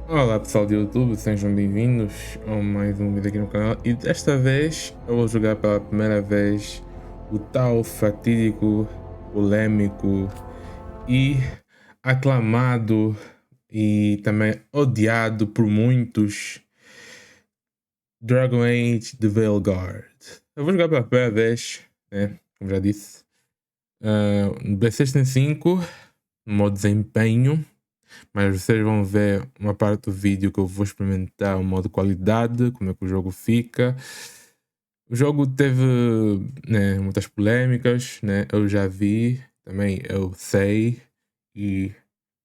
Olá pessoal do YouTube, sejam bem-vindos a mais um vídeo aqui no canal e desta vez eu vou jogar pela primeira vez o tal fatídico, polêmico e aclamado e também odiado por muitos Dragon Age de Veilguard. Eu vou jogar pela primeira vez, né, como já disse, no PlayStation 5, no modo desempenho. Mas vocês vão ver uma parte do vídeo que eu vou experimentar o modo qualidade, como é que o jogo fica. O jogo teve, né, muitas polêmicas, né? Eu já vi, também eu sei e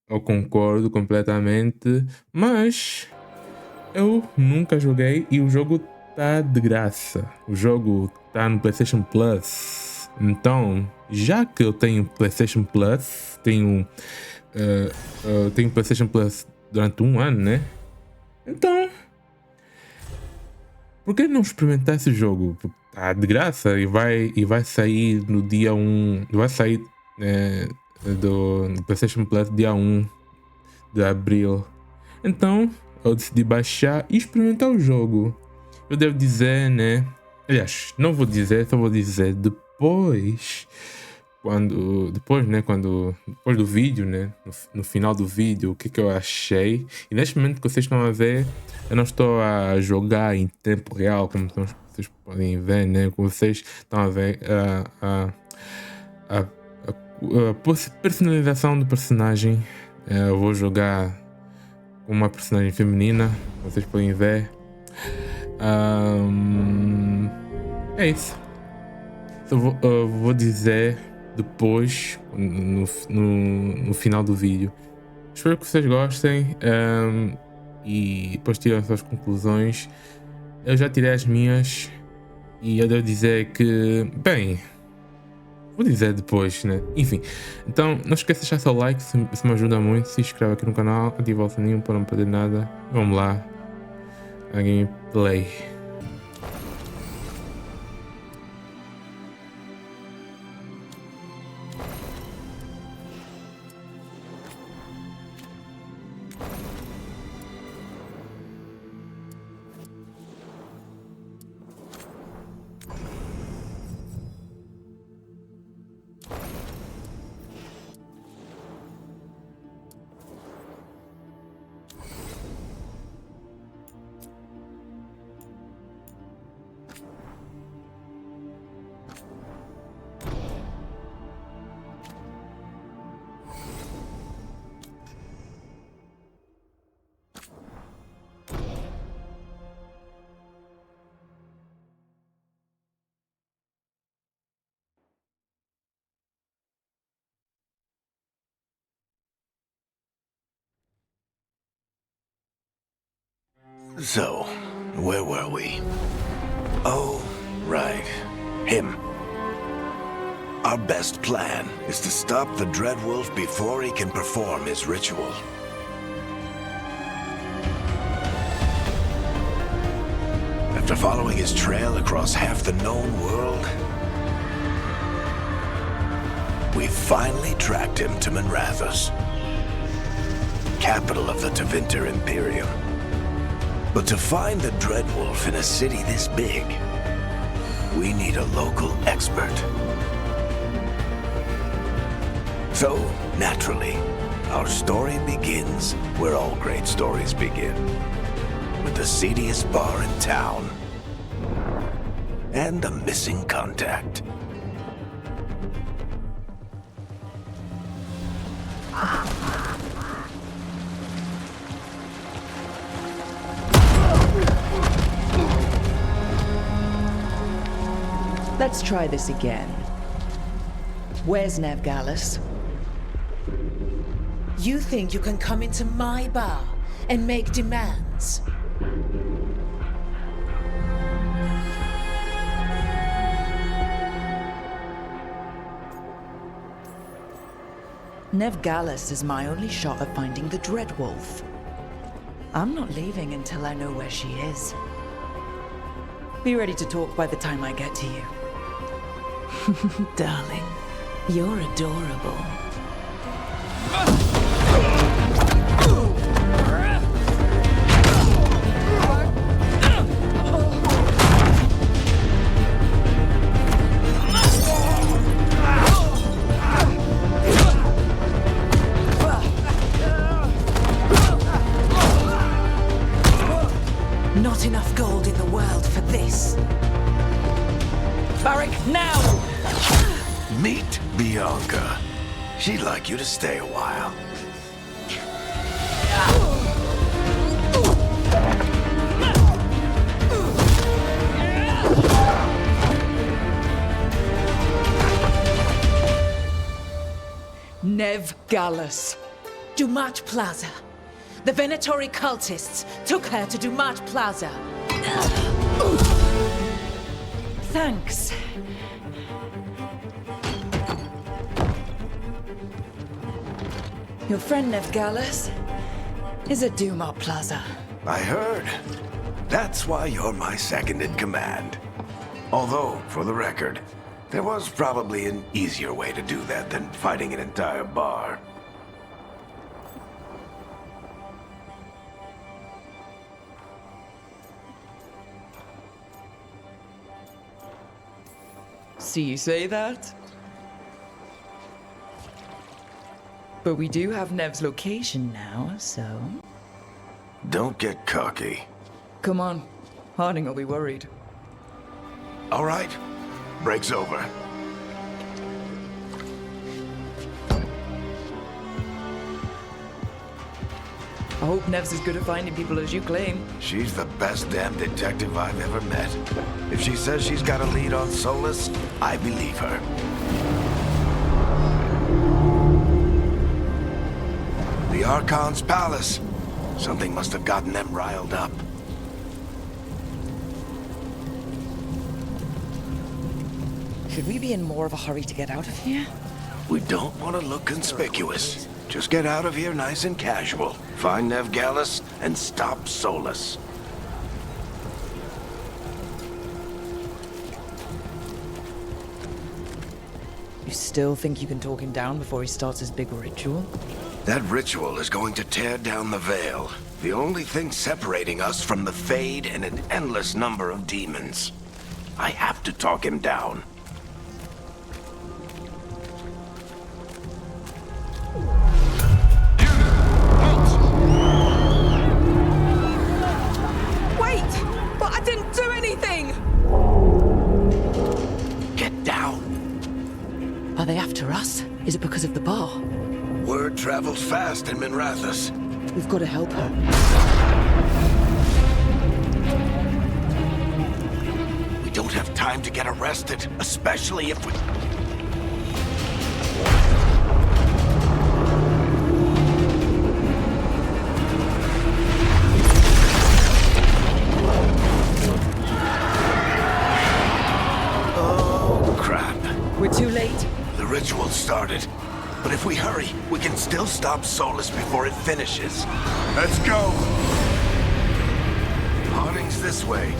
eu concordo completamente, mas eu nunca joguei e o jogo tá de graça. O jogo tá no PlayStation Plus. Então, já que eu tenho PlayStation Plus, tenho PlayStation Plus durante um ano, né? Então, por que não experimentar esse jogo? Porque tá de graça e vai sair no dia 1. Vai sair do PlayStation Plus dia 1 de abril. Então, eu decidi baixar e experimentar o jogo. Eu devo dizer, né? Aliás, não vou dizer, só vou dizer depois. Depois do vídeo, né, no final do vídeo, o que eu achei. E neste momento que vocês estão a ver, eu não estou a jogar em tempo real, como vocês podem ver, né, como vocês estão a ver a personalização do personagem. Eu vou jogar com uma personagem feminina, vocês podem ver. É isso. Eu vou dizer depois, no final do vídeo. Espero que vocês gostem e depois tirem as suas conclusões. Eu já tirei as minhas e eu devo dizer que, bem, vou dizer depois, né? Enfim, então não esqueça de deixar seu like, isso me ajuda muito. Se inscreve aqui no canal, ativa o sininho para não perder nada. Vamos lá, a gameplay. So, where were we? Oh, right. Him. Our best plan is to stop the Dreadwolf before he can perform his ritual. After following his trail across half the known world, we finally tracked him to Manrathus, capital of the Tevinter Imperium. But to find the Dreadwolf in a city this big, we need a local expert. So, naturally, our story begins where all great stories begin, with the seediest bar in town and a missing contact. Let's try this again. Where's Navgalis? You think you can come into my bar and make demands? Navgalis is my only shot at finding the Dreadwolf. I'm not leaving until I know where she is. Be ready to talk by the time I get to you. Darling, you're adorable. not enough gold in the world for this. Barrack, now! Meet Bianca. She'd like you to stay a while. Nev Gallus. Dumat Plaza. The Venatori cultists took her to Dumat Plaza. Thanks. Your friend Nev Gallus is at Dumat Plaza. I heard. That's why you're my second in command. Although, for the record, there was probably an easier way to do that than fighting an entire bar. See you say that? But we do have Nev's location now, so... Don't get cocky. Come on. Harding will be worried. All right. Break's over. I hope Nev's as good at finding people as you claim. She's the best damn detective I've ever met. If she says she's got a lead on Solus, I believe her. The Archon's palace. Something must have gotten them riled up. Should we be in more of a hurry to get out of here? We don't want to look conspicuous. Just get out of here nice and casual. Find Nev Gallus and stop Solus. You still think you can talk him down before he starts his big ritual? That ritual is going to tear down the veil. The only thing separating us from the Fade and an endless number of demons. I have to talk him down. Wait! But I didn't do anything! Get down. Are they after us? Is it because of the bar? Word travels fast in Minrathous. We've got to help her. We don't have time to get arrested, especially if we... Oh, crap. We're too late. The ritual started. But if we hurry, we can still stop Solus before it finishes. Let's go! Harding's this way.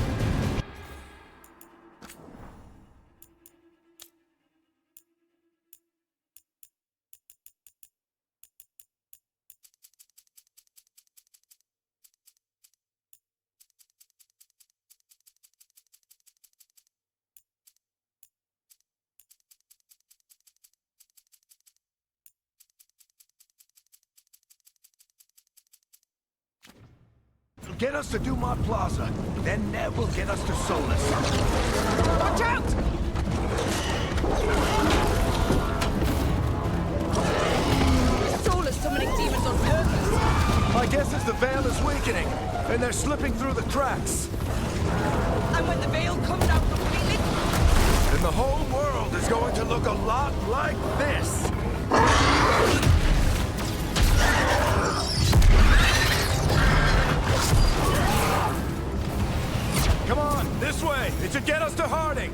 Get us to Dumat Plaza, then Nev will get us to Solus. Watch out! Solus summoning demons on purpose. I guess it's the veil is weakening, and they're slipping through the cracks. And when the veil comes out completely... And the whole world is going to look a lot like this. Come on, this way. It should get us to Harding.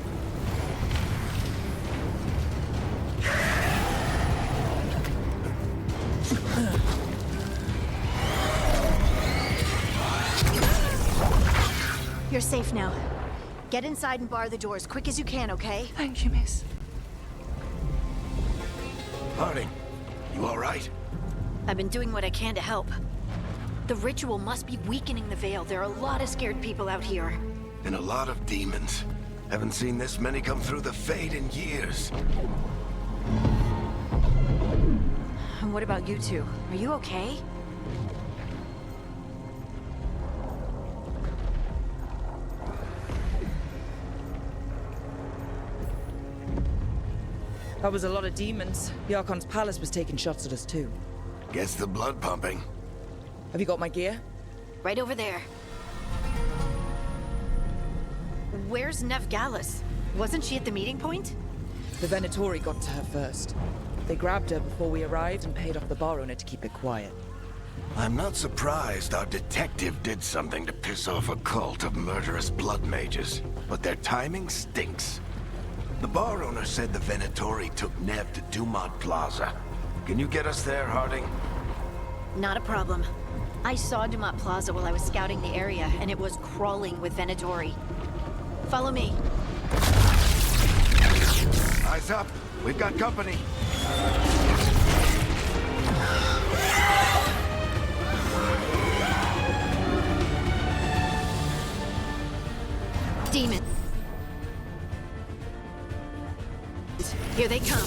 You're safe now. Get inside and bar the door as quick as you can, okay? Thank you, miss. Harding, you all right? I've been doing what I can to help. The ritual must be weakening the veil. There are a lot of scared people out here. And a lot of demons. Haven't seen this many come through the Fade in years. And what about you two? Are you okay? That was a lot of demons. The Archon's palace was taking shots at us too. Gets the blood pumping. Have you got my gear? Right over there. Where's Nev Gallus? Wasn't she at the meeting point? The Venatori got to her first. They grabbed her before we arrived and paid off the bar owner to keep it quiet. I'm not surprised our detective did something to piss off a cult of murderous blood mages, but their timing stinks. The bar owner said the Venatori took Nev to Dumont Plaza. Can you get us there, Harding? Not a problem. I saw Dumont Plaza while I was scouting the area, and it was crawling with Venatori. Follow me. Eyes up. We've got company. Demon. Here they come.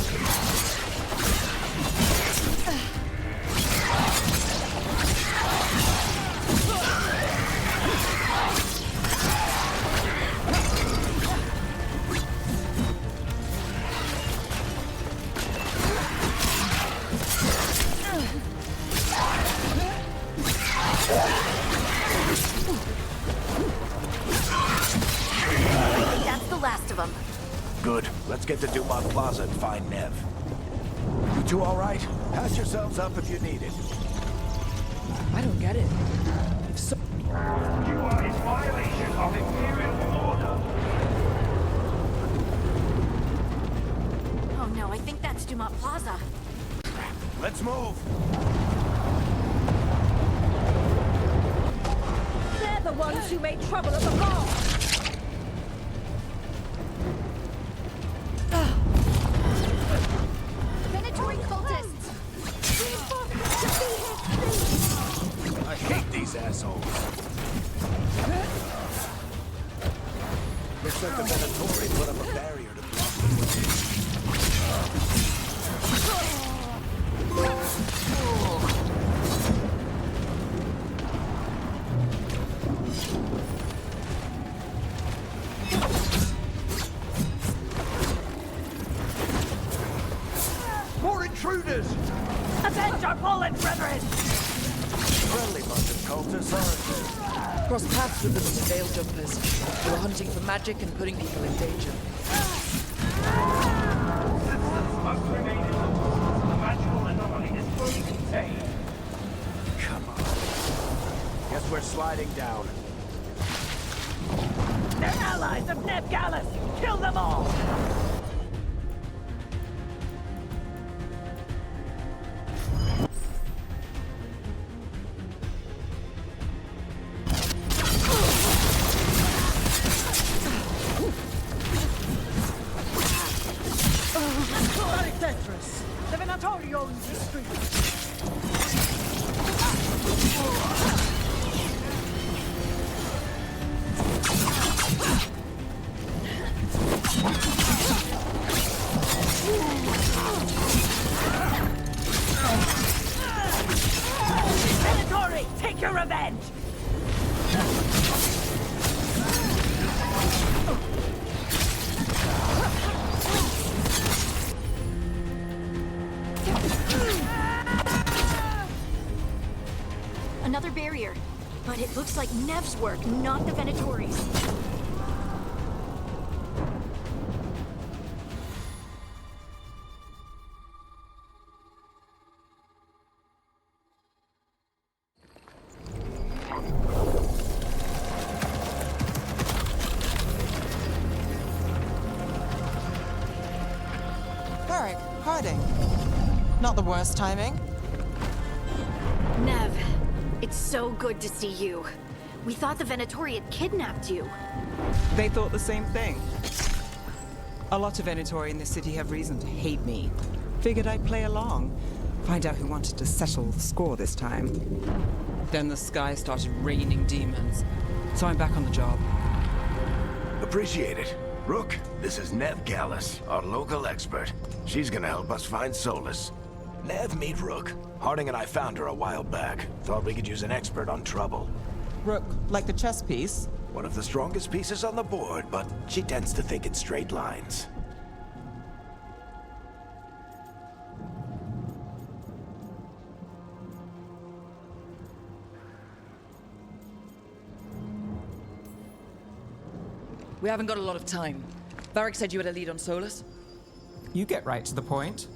That's the last of them. Good. Let's get to Dumont Plaza and find Nev. You two all right? Patch yourselves up if you need it. I don't get it. If so... You are in violation of Imperial order. Oh no, I think that's Dumont Plaza. Let's move. They're the ones who made trouble at the bar. Venatori cultists! I hate these assholes. Looks like the Venatori put up a barrier to block the way. More intruders! Avenge our fallen brethren! Friendly bunch of cultists, aren't Crossed paths with them as veil jumpers. They were hunting for magic and putting people in danger. Citizens must remain indoors. The magical anomaly is fully contained. they? Come on. Guess we're sliding down. They're allies of Nev Gallus! Kill them all! The Venatori owns the street. Venatori, take your revenge! Another barrier. But it looks like Nev's work, not the Venatori's. Varric, Harding. Not the worst timing. Nev, it's so good to see you. We thought the Venatori had kidnapped you. They thought the same thing. A lot of Venatori in this city have reason to hate me. Figured I'd play along. Find out who wanted to settle the score this time. Then the sky started raining demons. So I'm back on the job. Appreciate it. Rook, this is Nev Gallus, our local expert. She's gonna help us find Solus. Nev, meet Rook. Harding and I found her a while back. Thought we could use an expert on trouble. Rook, like the chess piece? One of the strongest pieces on the board, but she tends to think in straight lines. We haven't got a lot of time. Varric said you had a lead on Solus. You get right to the point.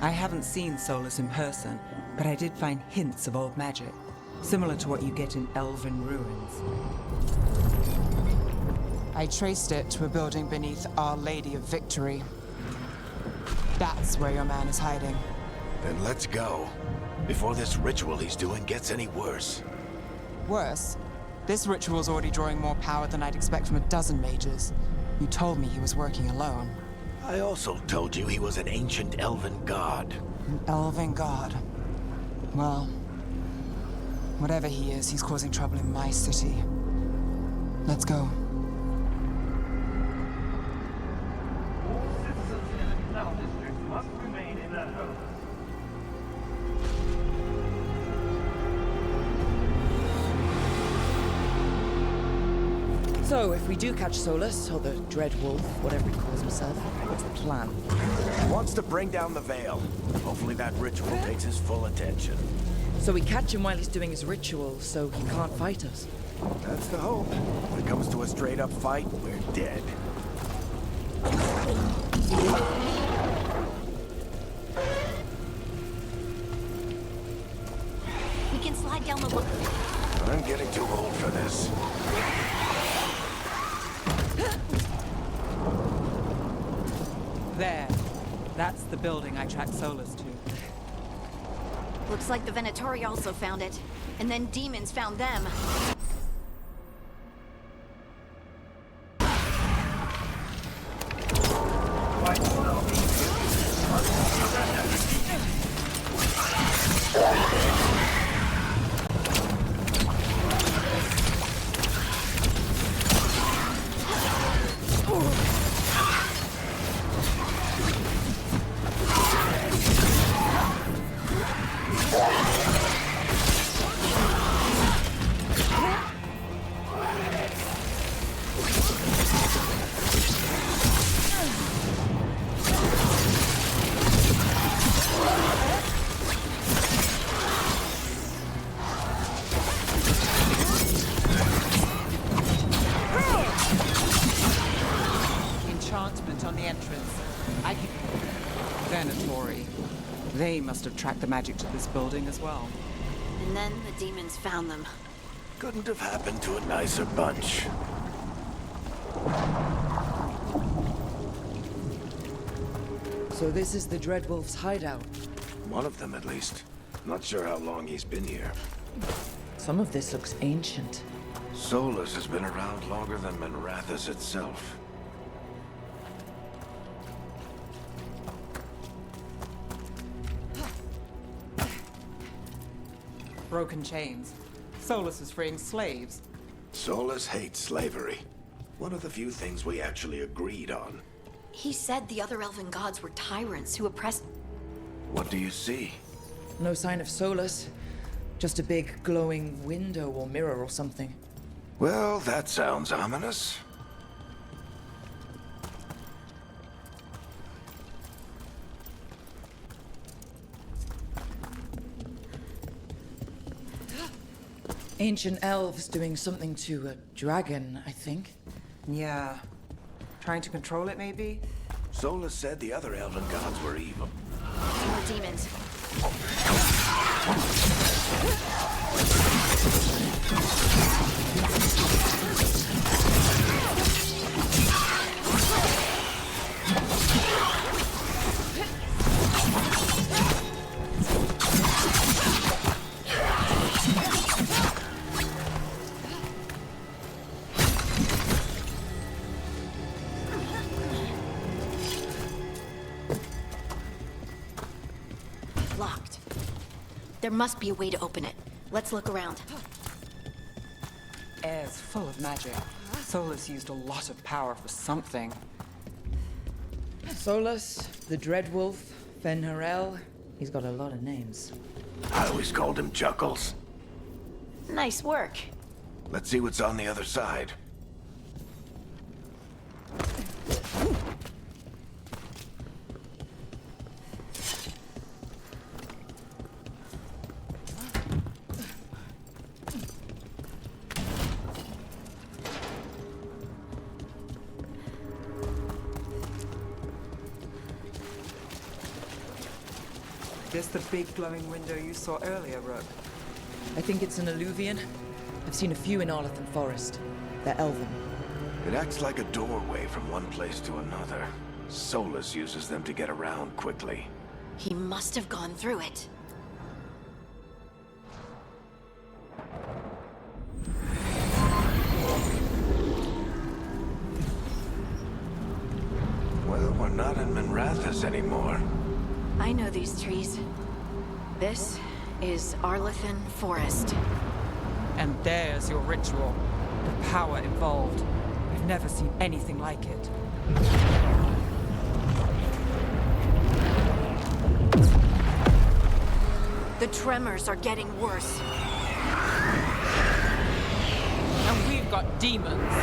I haven't seen Solus in person, but I did find hints of old magic, similar to what you get in elven ruins. I traced it to a building beneath Our Lady of Victory. That's where your man is hiding. Then let's go. Before this ritual he's doing gets any worse. Worse, this ritual's already drawing more power than I'd expect from a dozen mages. You told me he was working alone. I also told you he was an ancient elven god. An elven god. Well, whatever he is, he's causing trouble in my city. Let's go. All citizens in the Canal District must remain in their homes. So, if we do catch Solus, or the Dread Wolf, whatever he calls himself, what's the plan? He wants to bring down the Veil. Hopefully that ritual takes his full attention. So we catch him while he's doing his ritual, so he can't fight us. That's the hope. When it comes to a straight-up fight, we're dead. We can slide down the... I'm getting too old for this. There. That's the building I tracked Solus to. Looks like the Venatori also found it. And then demons found them. Enchantment on the entrance. Venatori. They must have tracked the magic to this building as well. And then the demons found them. Couldn't have happened to a nicer bunch. So this is the Dread Wolf's hideout. One of them, at least. Not sure how long he's been here. Some of this looks ancient. Solus has been around longer than Manrathus itself. Broken chains. Solus is freeing slaves. Solus hates slavery. One of the few things we actually agreed on. He said the other elven gods were tyrants who oppressed... What do you see? No sign of Solus. Just a big glowing window or mirror or something. Well, that sounds ominous. Ancient elves doing something to a dragon, I think. Yeah. Trying to control it, maybe? Solus said the other elven gods were evil. More demons. Locked. There must be a way to open it. Let's look around. Air's full of magic. Solus used a lot of power for something. Solus, the Dread Wolf, Fenharel. He's got a lot of names. I always called him Chuckles. Nice work. Let's see what's on the other side. This the big glowing window you saw earlier, Rook? I think it's an alluvian. I've seen a few in Arlethan Forest. They're elven. It acts like a doorway from one place to another. Solus uses them to get around quickly. He must have gone through it. Well, we're not in Minrathous anymore. I know these trees. This is Arlethan Forest. And there's your ritual. The power involved. I've never seen anything like it. The tremors are getting worse. And we've got demons.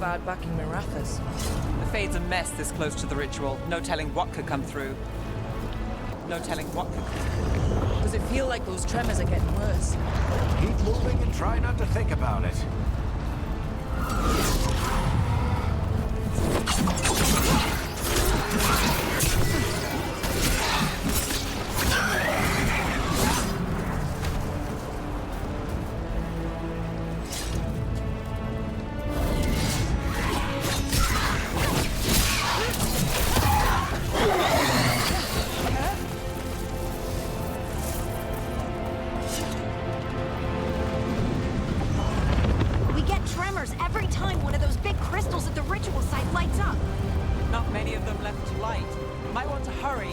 Bad back in Minrathous. The Fade's a mess this close to the ritual. No telling what could come through. No telling what could come through. Does it feel like those tremors are getting worse? Keep moving and try not to think about it. Every time one of those big crystals at the ritual site lights up. Not many of them left to light. Might want to hurry.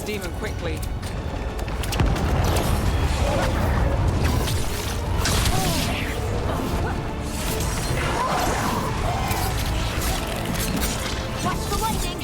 Demon quickly. Watch the lightning!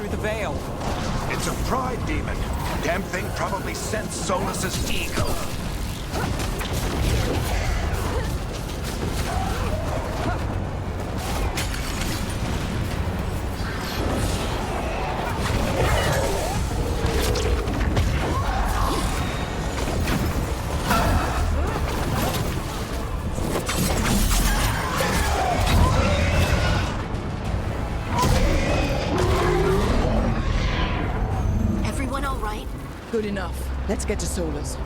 through the veil. It's a pride demon. Damn thing probably sensed Solus's ego. Everyone all right? Good enough. Let's get to Solus.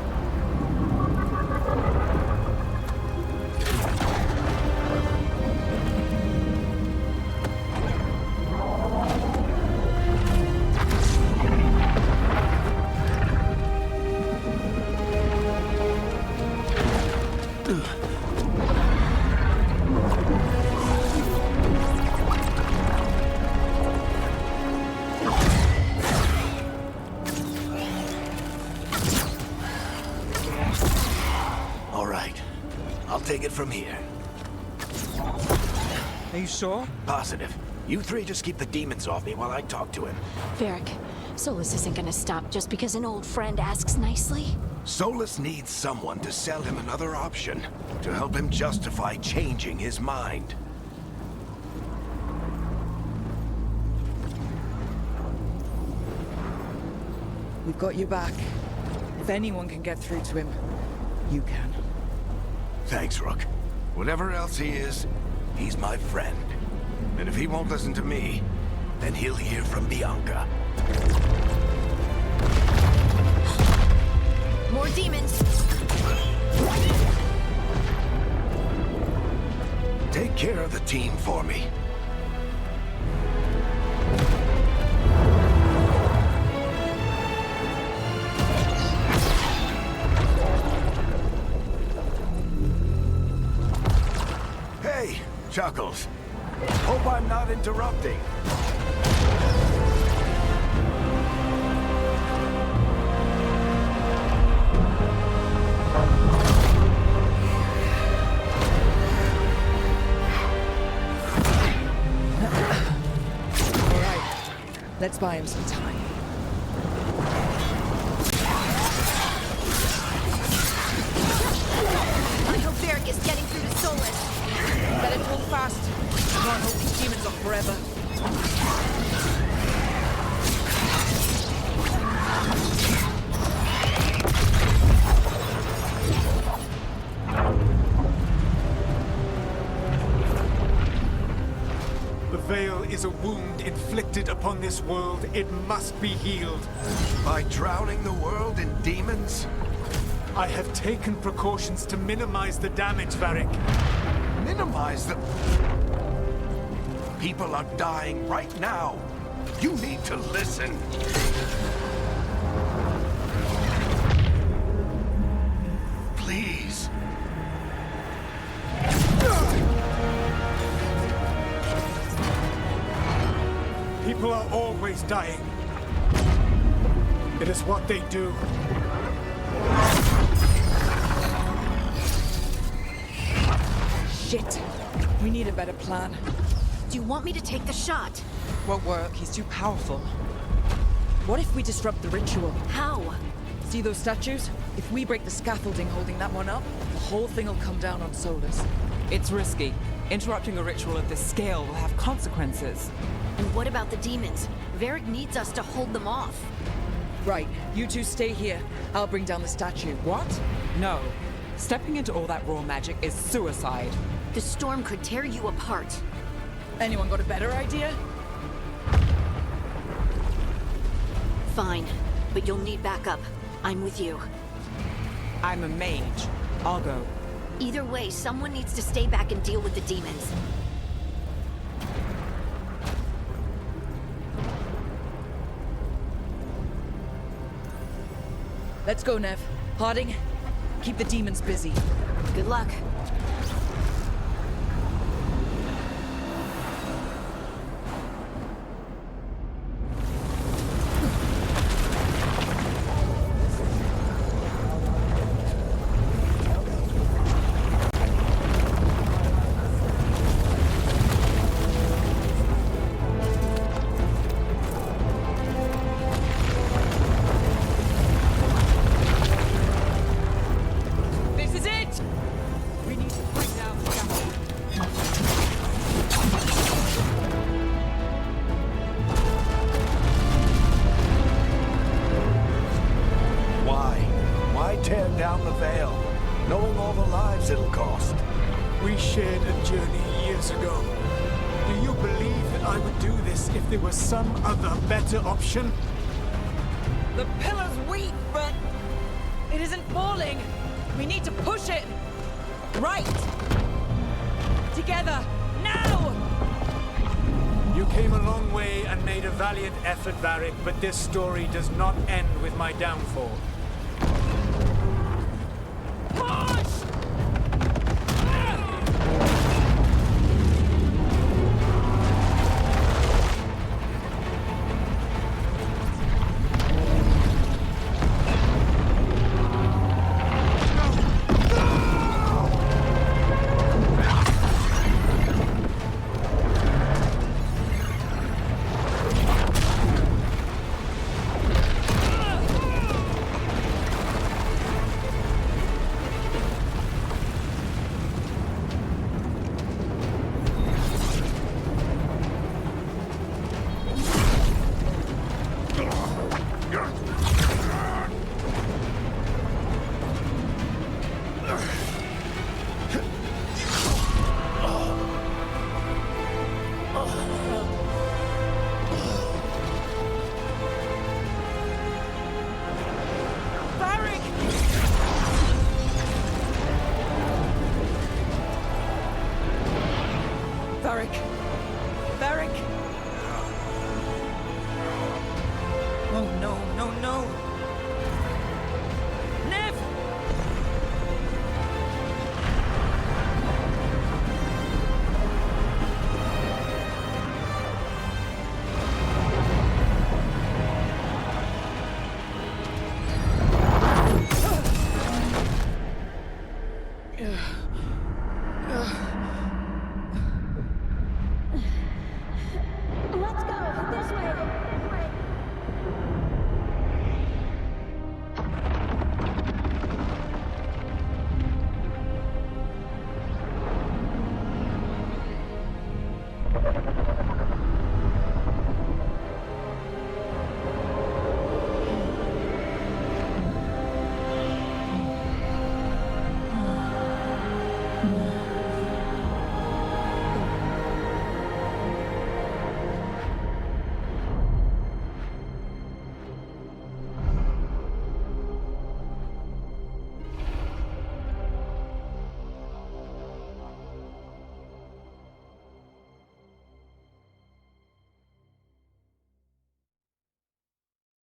All right. I'll take it from here. Are you sure? Positive. You three just keep the demons off me while I talk to him. Varric, Solus isn't gonna stop just because an old friend asks nicely. Solus needs someone to sell him another option, to help him justify changing his mind. We've got you back. If anyone can get through to him, you can. Thanks, Rook. Whatever else he is, he's my friend. And if he won't listen to me, then he'll hear from Bianca. More demons! Take care of the team for me. Hey, Chuckles. Hope I'm not interrupting. All right. Let's buy him some time. I hope Varric is getting through to Solus. Better move fast. Can't hold these demons off forever. The veil is a wound inflicted upon this world. It must be healed. By drowning the world in demons? I have taken precautions to minimize the damage, Varric. Minimize the... People are dying right now. You need to listen. Please. People are always dying. It is what they do. Shit. We need a better plan. Do you want me to take the shot? Won't work. He's too powerful. What if we disrupt the ritual? How? See those statues? If we break the scaffolding holding that one up, the whole thing will come down on Solus. It's risky. Interrupting a ritual of this scale will have consequences. And what about the demons? Varric needs us to hold them off. Right, you two stay here. I'll bring down the statue. What? No. Stepping into all that raw magic is suicide. The storm could tear you apart. Anyone got a better idea? Fine, but you'll need backup. I'm with you. I'm a mage. I'll go. Either way, someone needs to stay back and deal with the demons. Let's go, Nev. Harding, keep the demons busy. Good luck. We shared a journey years ago. Do you believe that I would do this if there was some other better option? The pillar's weak, but it isn't falling. We need to push it. Right. Together. Now! You came a long way and made a valiant effort, Varric, but this story does not end with my downfall. Push! Varric! Oh no, no, no! Nev! Let's go! This way!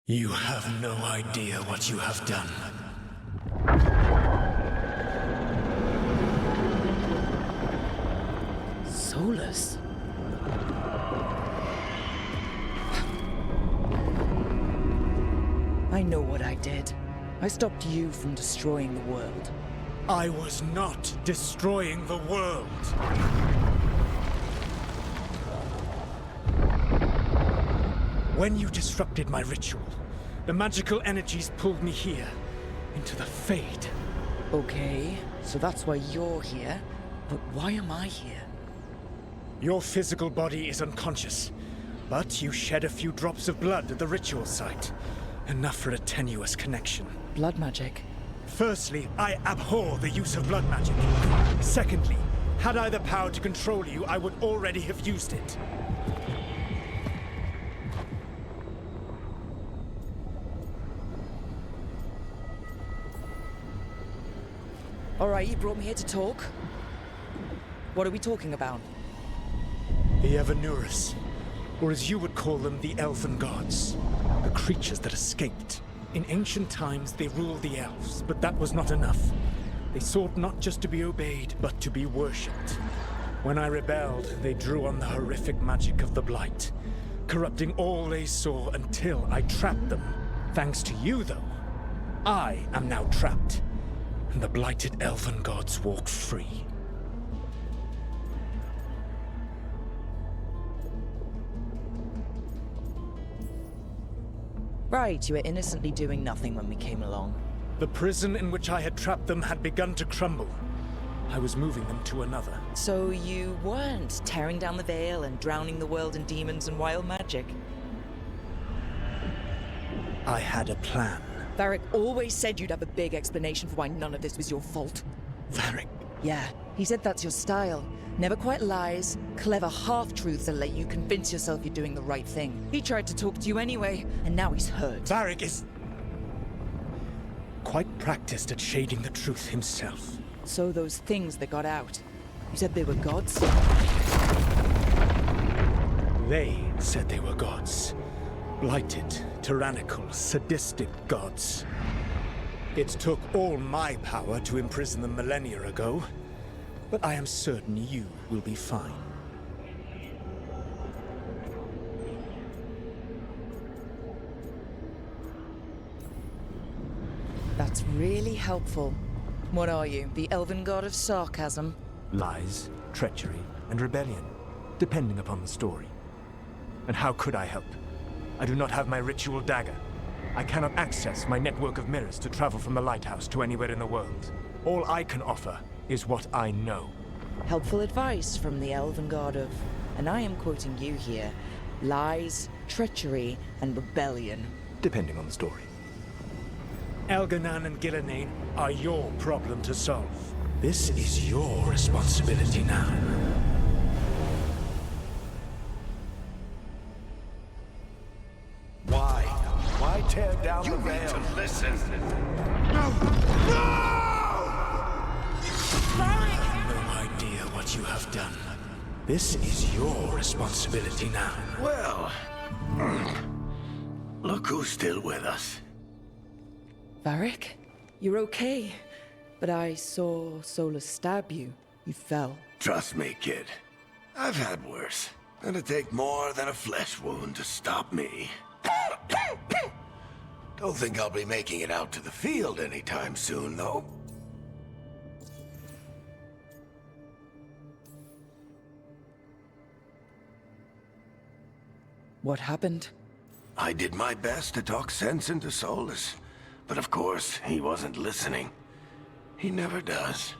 You have no idea what you have done. Solus? I know what I did. I stopped you from destroying the world. I was not destroying the world. When you disrupted my ritual, the magical energies pulled me here, into the Fade. Okay, so that's why you're here. But why am I here? Your physical body is unconscious, but you shed a few drops of blood at the ritual site. Enough for a tenuous connection. Blood magic? Firstly, I abhor the use of blood magic. Secondly, had I the power to control you, I would already have used it. All right, you brought me here to talk. What are we talking about? The Evanurus, or as you would call them, the Elven Gods. The creatures that escaped. In ancient times, they ruled the elves, but that was not enough. They sought not just to be obeyed, but to be worshipped. When I rebelled, they drew on the horrific magic of the Blight, corrupting all they saw until I trapped them. Thanks to you, though, I am now trapped, and the blighted Elven Gods walk free. Right, you were innocently doing nothing when we came along. The prison in which I had trapped them had begun to crumble. I was moving them to another. So you weren't tearing down the veil and drowning the world in demons and wild magic? I had a plan. Varric always said you'd have a big explanation for why none of this was your fault. Varric, Yeah, he said that's your style. Never quite lies, clever half-truths that let you convince yourself you're doing the right thing. He tried to talk to you anyway, and now he's hurt. Varric is quite practiced at shading the truth himself. So those things that got out, you said they were gods? They said they were gods. Blighted, tyrannical, sadistic gods. It took all my power to imprison them millennia ago, but I am certain you will be fine. That's really helpful. What are you, the elven god of sarcasm? Lies, treachery, and rebellion, depending upon the story. And how could I help? I do not have my ritual dagger. I cannot access my network of mirrors to travel from the lighthouse to anywhere in the world. All I can offer is what I know. Helpful advice from the elven god of, and I am quoting you here, lies, treachery, and rebellion. Depending on the story. Elganan and Gillenane are your problem to solve. This is your responsibility now. Why tear down the veil? You need to listen. No! No idea what you have done. This is your responsibility now. Well, look who's still with us. Varric, you're okay. But I saw Solus stab you. You fell. Trust me, kid. I've had worse. It'll take more than a flesh wound to stop me. Don't think I'll be making it out to the field anytime soon, though. What happened? I did my best to talk sense into Solus, but of course, he wasn't listening. He never does.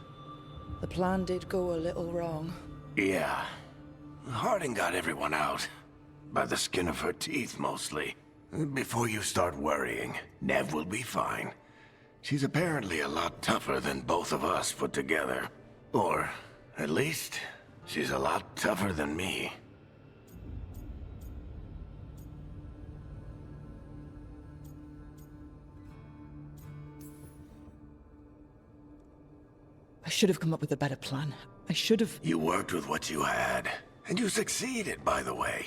The plan did go a little wrong. Yeah. Harding got everyone out. By the skin of her teeth, mostly. Before you start worrying, Nev will be fine. She's apparently a lot tougher than both of us put together. Or, at least, she's a lot tougher than me. I should have come up with a better plan. I should have... You worked with what you had. And you succeeded, by the way.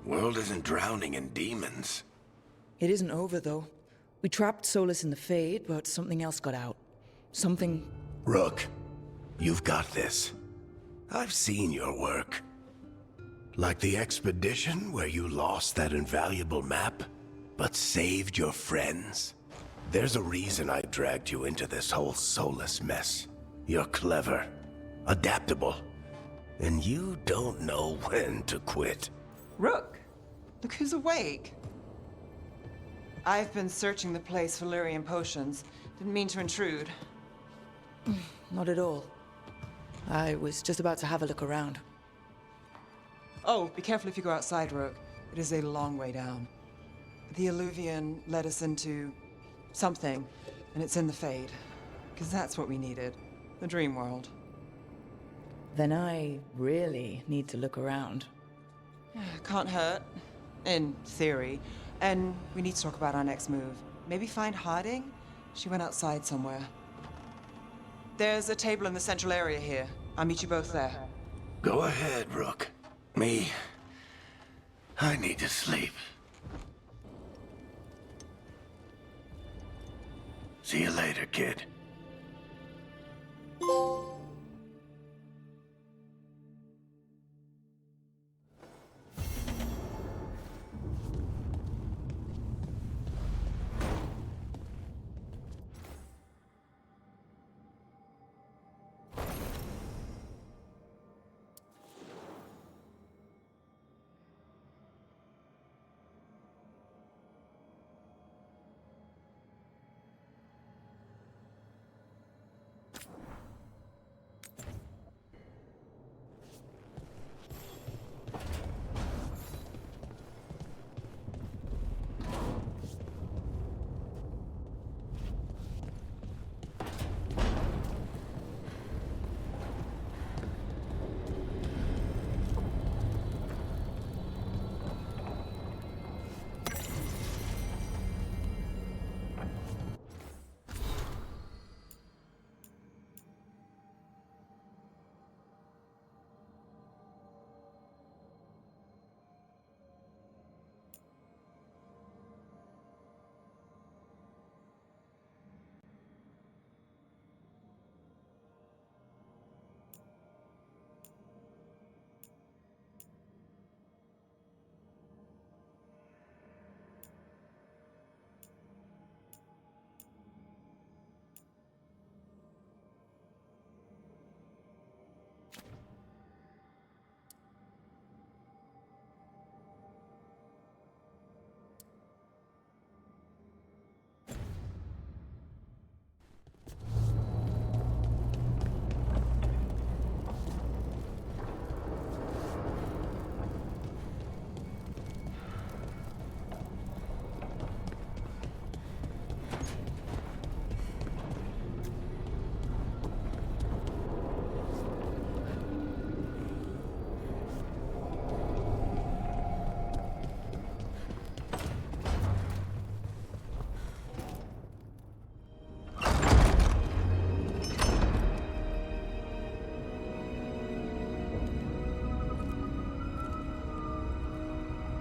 World isn't drowning in demons. It isn't over, though. We trapped Solus in the Fade, but something else got out. Something... Rook, you've got this. I've seen your work. Like the expedition where you lost that invaluable map, but saved your friends. There's a reason I dragged you into this whole Solus mess. You're clever, adaptable, and you don't know when to quit. Rook, look who's awake. I've been searching the place for Lyrian potions. Didn't mean to intrude. Not at all. I was just about to have a look around. Oh, be careful if you go outside, Rook. It is a long way down. The Alluvian led us into something, and it's in the Fade. Because that's what we needed. The dream world. Then I really need to look around. Can't hurt. In theory. And we need to talk about our next move. Maybe find Harding? She went outside somewhere. There's a table in the central area here. I'll meet you both there. Go ahead, Rook. Me, I need to sleep. See you later, kid.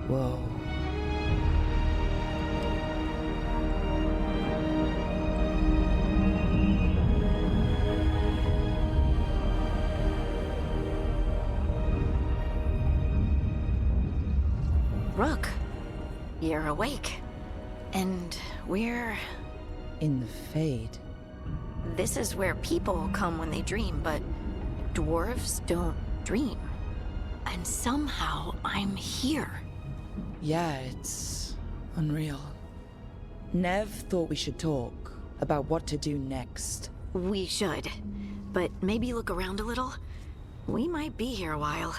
Whoa. Rook, you're awake. And we're... In the Fade. This is where people come when they dream, but dwarves don't dream. And somehow I'm here. Yeah, it's unreal. Nev thought we should talk about what to do next. We should. But maybe look around a little. We might be here a while.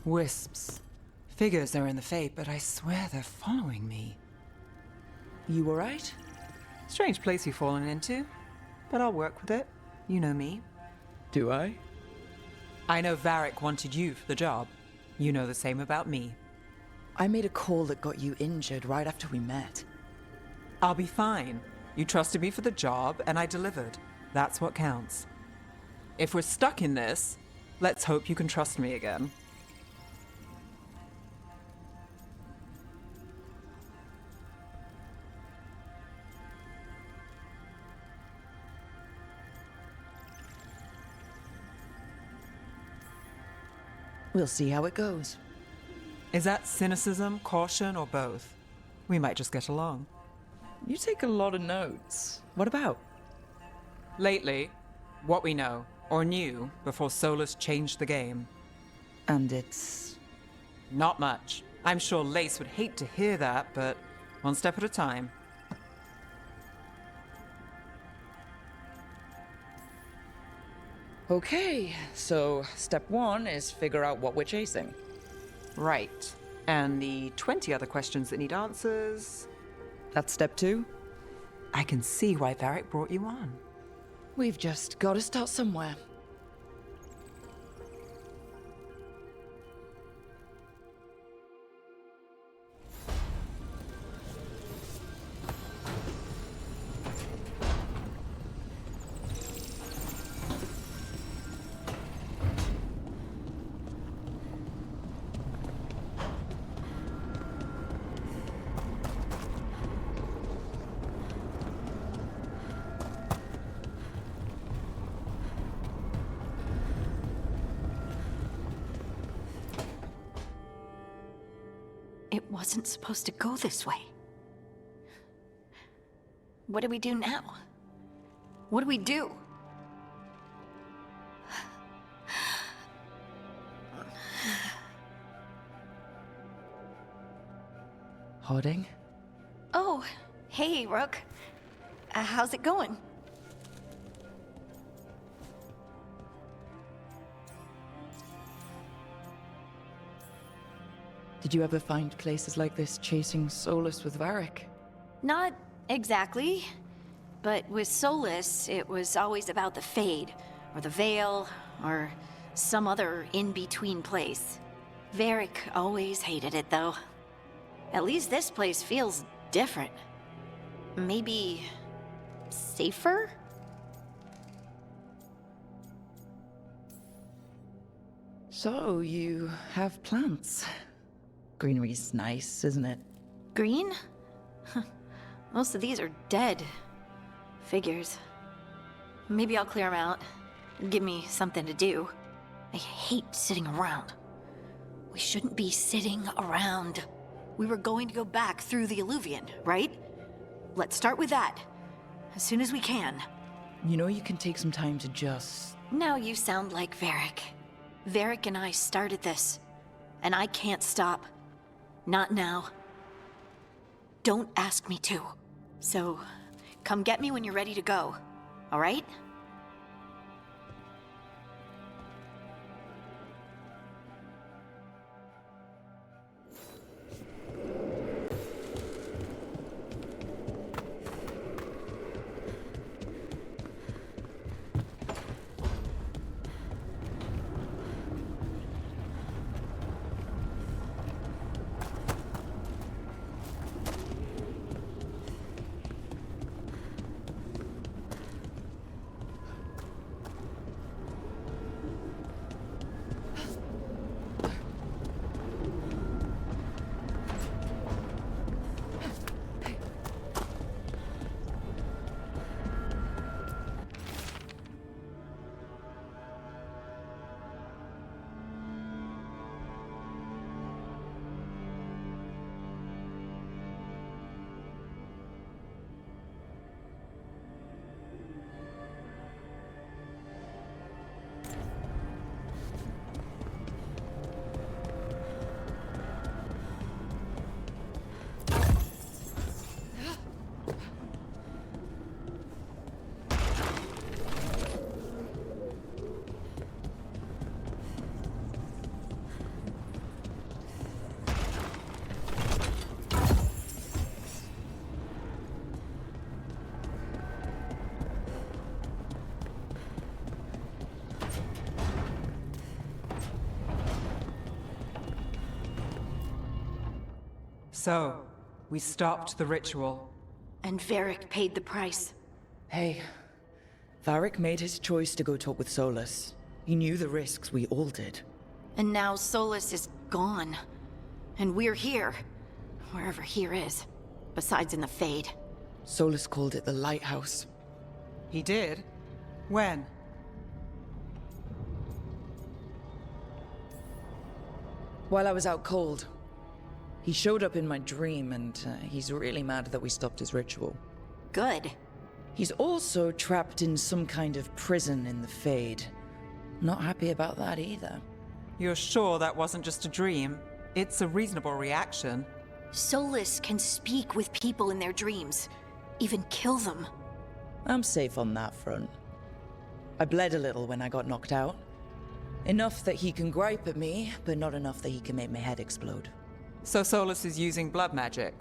Wisps. Figures are in the Fate, but I swear they're following me. You alright? Strange place you've fallen into, but I'll work with it. You know me. Do I? I know Varric wanted you for the job. You know the same about me. I made a call that got you injured right after we met. I'll be fine. You trusted me for the job, and I delivered. That's what counts. If we're stuck in this, let's hope you can trust me again. We'll see how it goes. Is that cynicism, caution, or both? We might just get along. You take a lot of notes. What about? Lately, what we know, or knew, before Solus changed the game. And it's... Not much. I'm sure Lace would hate to hear that, but one step at a time. Okay, so step one is figure out what we're chasing. Right. And the 20 other questions that need answers. That's step 2. I can see why Varric brought you on. We've just got to start somewhere. It wasn't supposed to go this way. What do we do now? What do we do? Harding? Oh, hey, Rook. How's it going? Did you ever find places like this chasing Solus with Varric? Not exactly. But with Solus, it was always about the Fade, or the Veil, or some other in-between place. Varric always hated it, though. At least this place feels different. Maybe safer? So, you have plants. Greenery's nice, isn't it? Green? Most of these are dead. Figures. Maybe I'll clear them out. Give me something to do. I hate sitting around. We shouldn't be sitting around. We were going to go back through the Alluvion, right? Let's start with that. As soon as we can. You know you can take some time to just... Now you sound like Varric. Varric and I started this. And I can't stop. Not now. Don't ask me to. So, come get me when you're ready to go. All right? So, we stopped the ritual. And Varric paid the price. Hey, Varric made his choice to go talk with Solus. He knew the risks we all did. And now Solus is gone. And we're here. Wherever here is. Besides in the Fade. Solus called it the Lighthouse. He did? When? While I was out cold. He showed up in my dream, and he's really mad that we stopped his ritual. Good. He's also trapped in some kind of prison in the Fade. Not happy about that either. You're sure that wasn't just a dream? It's a reasonable reaction. Solus can speak with people in their dreams. Even kill them. I'm safe on that front. I bled a little when I got knocked out. Enough that he can gripe at me, but not enough that he can make my head explode. So Solus is using blood magic,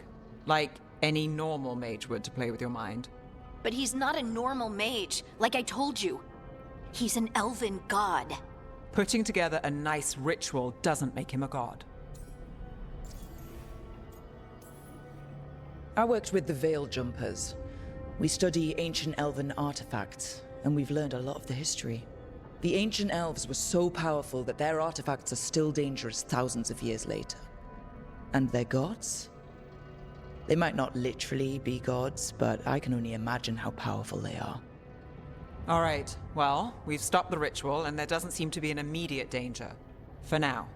like any normal mage would to play with your mind. But he's not a normal mage, like I told you. He's an elven god. Putting together a nice ritual doesn't make him a god. I worked with the Veil Jumpers. We study ancient elven artifacts, and we've learned a lot of the history. The ancient elves were so powerful that their artifacts are still dangerous thousands of years later. And their gods? They might not literally be gods, but I can only imagine how powerful they are. All right, well, we've stopped the ritual, and there doesn't seem to be an immediate danger. For now.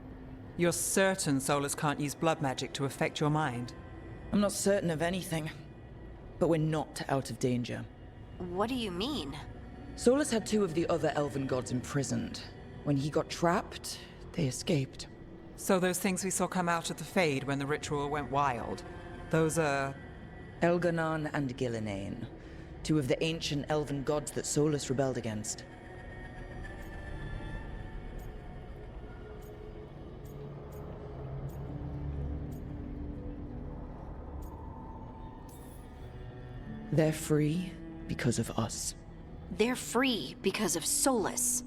You're certain Solus can't use blood magic to affect your mind? I'm not certain of anything, but we're not out of danger. What do you mean? Solus had two of the other elven gods imprisoned. When he got trapped, they escaped. So those things we saw come out of the Fade when the ritual went wild, those are... Elganon and Gillinane, two of the ancient elven gods that Solus rebelled against. They're free because of us. They're free because of Solus.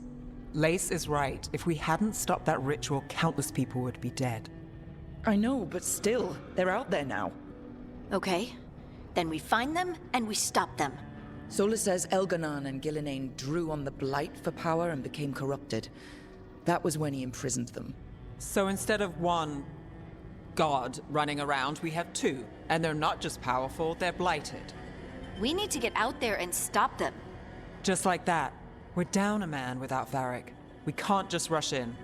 Lace is right. If we hadn't stopped that ritual, countless people would be dead. I know, but still, they're out there now. Okay. Then we find them and we stop them. Solus says Elganon and Gillinane drew on the Blight for power and became corrupted. That was when he imprisoned them. So instead of one god running around, we have two. And they're not just powerful, they're blighted. We need to get out there and stop them. Just like that. We're down a man without Varric. We can't just rush in.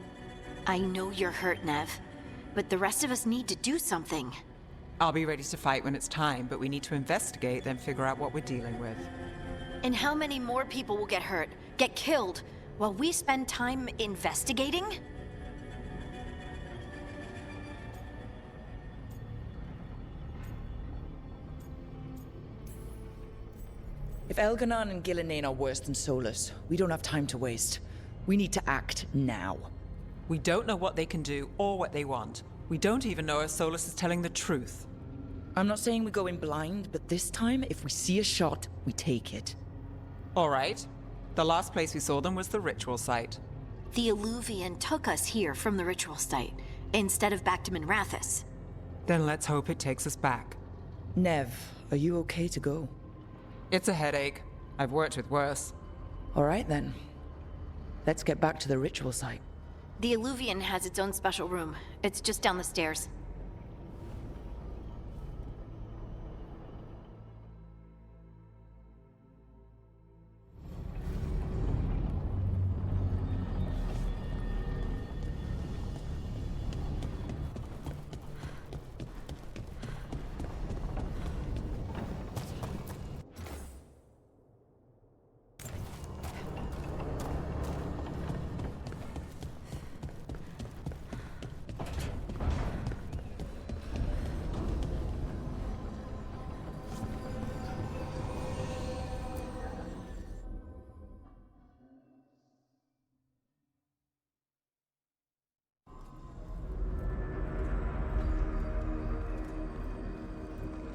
I know you're hurt, Nev, but the rest of us need to do something. I'll be ready to fight when it's time, but we need to investigate, then figure out what we're dealing with. And how many more people will get hurt, get killed, while we spend time investigating? If Elganon and Gillinane are worse than Solus, we don't have time to waste. We need to act now. We don't know what they can do or what they want. We don't even know if Solus is telling the truth. I'm not saying we go in blind, but this time, if we see a shot, we take it. All right. The last place we saw them was the ritual site. The Alluvian took us here from the ritual site, instead of back to Minrathous. Then let's hope it takes us back. Nev, are you okay to go? It's a headache. I've worked with worse. All right, then. Let's get back to the ritual site. The Alluvian has its own special room. It's just down the stairs.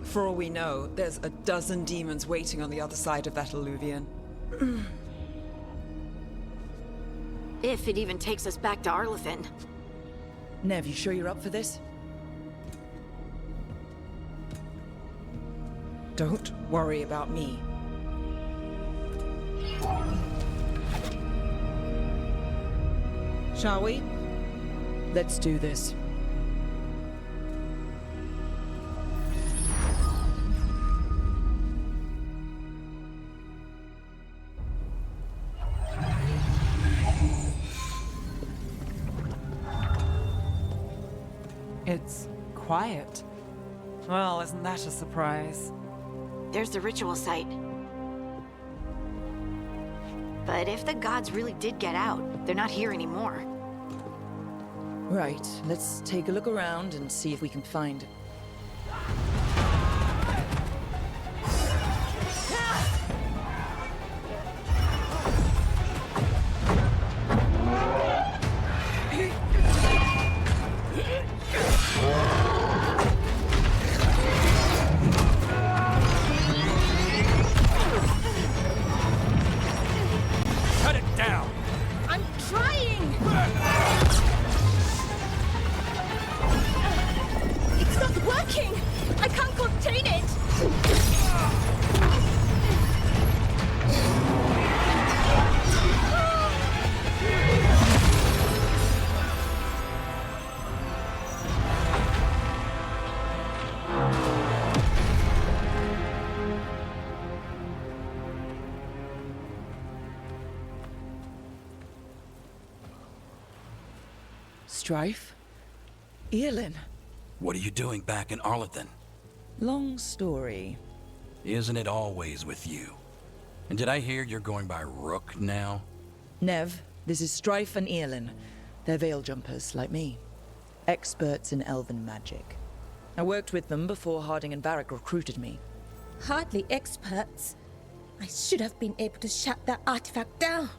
For all we know, there's a dozen demons waiting on the other side of that Alluvian. If it even takes us back to Arlefin. Nev, you sure you're up for this? Don't worry about me. Shall we? Let's do this. It's quiet. Well, isn't that a surprise? There's the ritual site. But if the gods really did get out, they're not here anymore. Right, let's take a look around and see if we can find... contain it! Strife? Earlin? What are you doing back in Arlethan? Long story. Isn't it always with you? And did I hear you're going by Rook now? Nev, this is Strife and Earlin. They're veil jumpers, like me. Experts in elven magic. I worked with them before Harding and Varric recruited me. Hardly experts. I should have been able to shut that artifact down.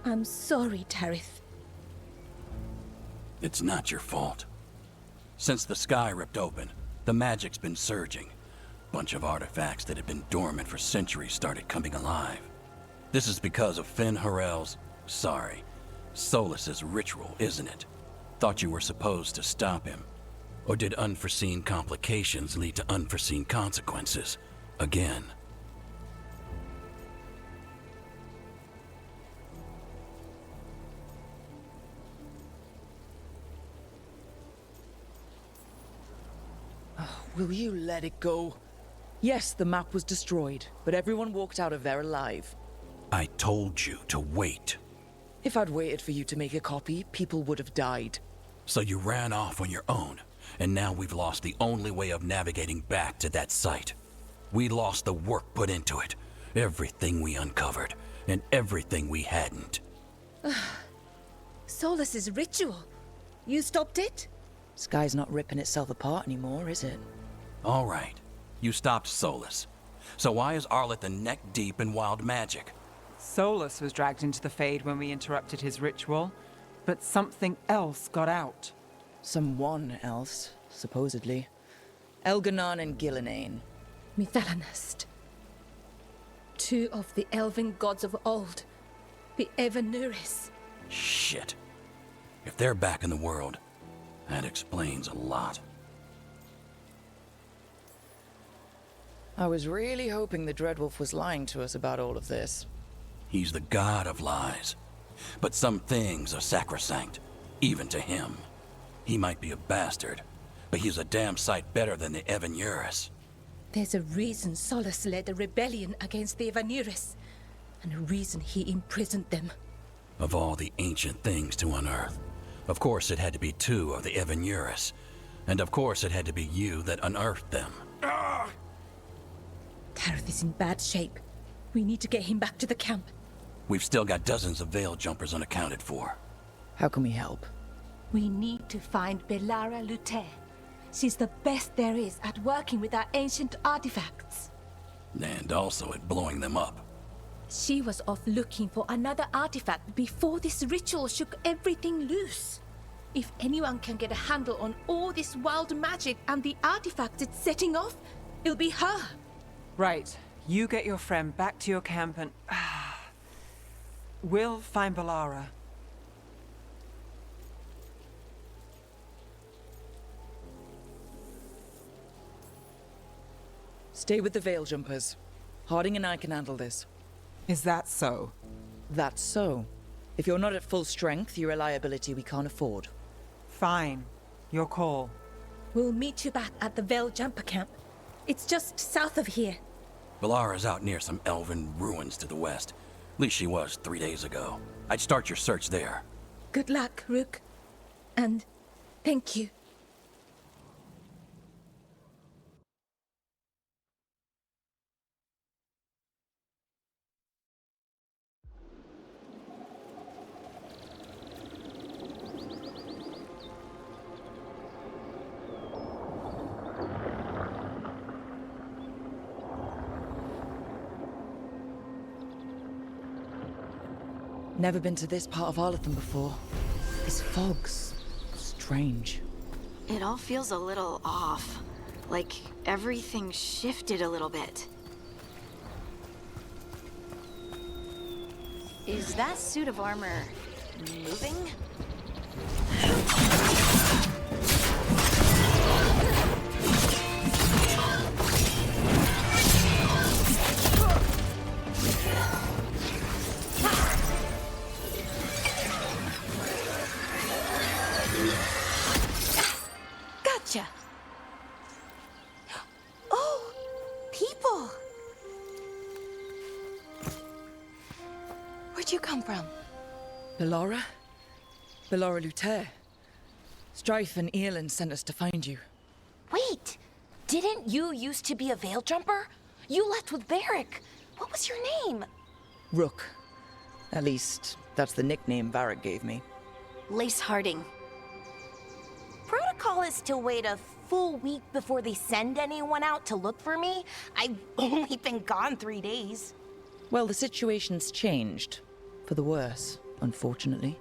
I'm sorry, Tarith. It's not your fault. Since the sky ripped open, the magic's been surging. Bunch of artifacts that had been dormant for centuries started coming alive. This is because of Finn Harel's, Solus's ritual, isn't it? Thought you were supposed to stop him. Or did unforeseen complications lead to unforeseen consequences? Again. Will you let it go? Yes, the map was destroyed, but everyone walked out of there alive. I told you to wait. If I'd waited for you to make a copy, people would have died. So you ran off on your own, and now we've lost the only way of navigating back to that site. We lost the work put into it, everything we uncovered, and everything we hadn't. Solus's ritual. You stopped it? Sky's not ripping itself apart anymore, is it? All right, you stopped Solus. So why is Arlethan neck deep in wild magic? Solus was dragged into the Fade when we interrupted his ritual, but something else got out. Someone else, supposedly. Elganon and Gillenane. Mithalanast. Two of the elven gods of old. The Evanuris. Shit. If they're back in the world, that explains a lot. I was really hoping the Dreadwolf was lying to us about all of this. He's the god of lies. But some things are sacrosanct, even to him. He might be a bastard, but he's a damn sight better than the Evanuris. There's a reason Solus led a rebellion against the Evanuris, and a reason he imprisoned them. Of all the ancient things to unearth, of course it had to be two of the Evanuris, and of course it had to be you that unearthed them. Tarith is in bad shape. We need to get him back to the camp. We've still got dozens of veil jumpers unaccounted for. How can we help? We need to find Belara Luthe. She's the best there is at working with our ancient artifacts. And also at blowing them up. She was off looking for another artifact before this ritual shook everything loose. If anyone can get a handle on all this wild magic and the artifacts it's setting off, it'll be her. Right. You get your friend back to your camp and... we'll find Belara. Stay with the Veil Jumpers. Harding and I can handle this. Is that so? That's so. If you're not at full strength, you're a liability we can't afford. Fine. Your call. We'll meet you back at the Veil Jumper camp. It's just south of here. Belara's out near some elven ruins to the west. At least she was 3 days ago. I'd start your search there. Good luck, Rook. And thank you. Never been to this part of Arlethan before. This fog's strange. It all feels a little off. Like everything shifted a little bit. Is that suit of armor moving? you come from? Bellora? Bellora Luther. Strife and Earlin sent us to find you. Wait! Didn't you used to be a veil jumper? You left with Varric. What was your name? Rook. At least, that's the nickname Varric gave me. Lace Harding. Protocol is to wait a full week before they send anyone out to look for me. I've only been gone 3 days. Well, the situation's changed. For the worse, unfortunately.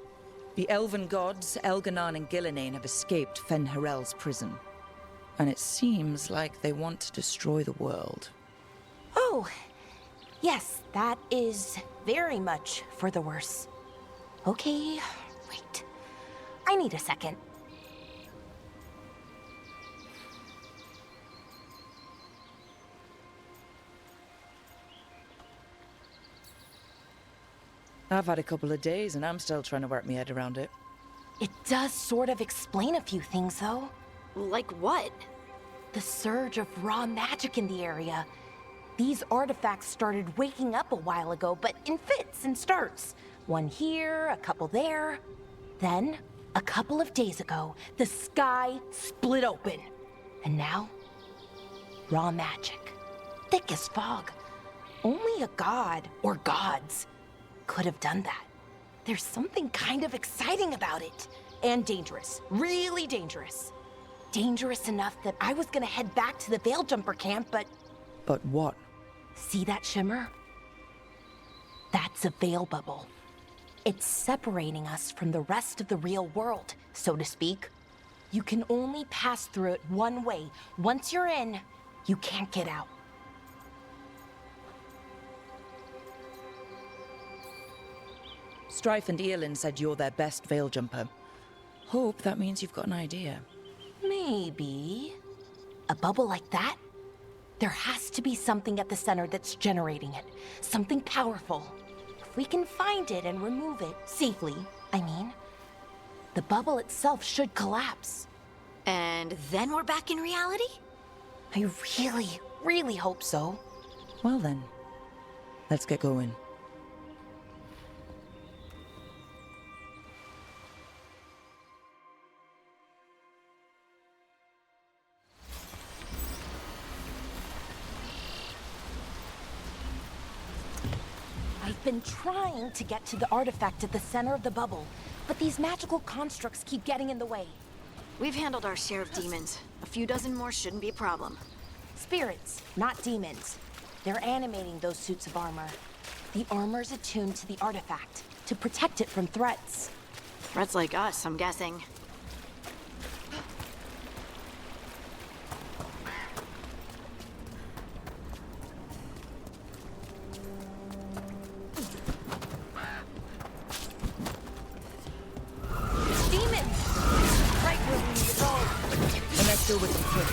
The elven gods, Elganon and Gillinane, have escaped Fen'Harel's prison. And it seems like they want to destroy the world. Oh, yes, that is very much for the worse. Okay, wait. I need a second. I've had a couple of days and I'm still trying to work my head around it. It does sort of explain a few things, though. Like what? The surge of raw magic in the area. These artifacts started waking up a while ago, but in fits and starts. One here, a couple there. Then, a couple of days ago, the sky split open. And now, raw magic. Thick as fog. Only a god, or gods, could have done that. There's something kind of exciting about it. And dangerous. Really dangerous. Dangerous enough that I was gonna head back to the Veil Jumper camp, but... But what? See that shimmer? That's a veil bubble. It's separating us from the rest of the real world, so to speak. You can only pass through it one way. Once you're in, you can't get out. Strife and Earlin said you're their best veil jumper. Hope that means you've got an idea. Maybe. A bubble like that? There has to be something at the center that's generating it. Something powerful. If we can find it and remove it, safely, I mean, the bubble itself should collapse. And then we're back in reality? I really, really hope so. Well then, let's get going. I've been trying to get to the artifact at the center of the bubble, but these magical constructs keep getting in the way. We've handled our share of demons. A few dozen more shouldn't be a problem. Spirits, not demons. They're animating those suits of armor. The armor's attuned to the artifact, to protect it from threats. Threats like us, I'm guessing. With them quick.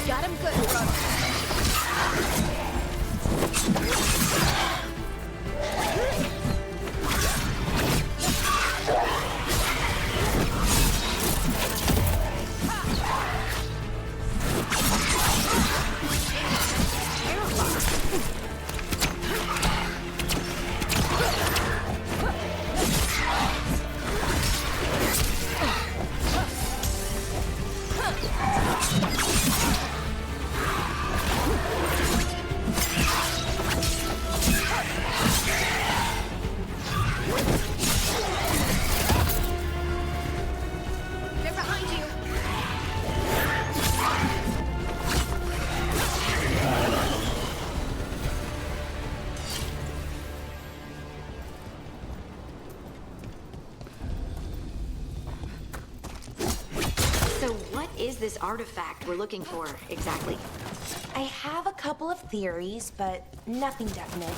Got him good, bro. This artifact we're looking for, exactly? I have a couple of theories, but nothing definite.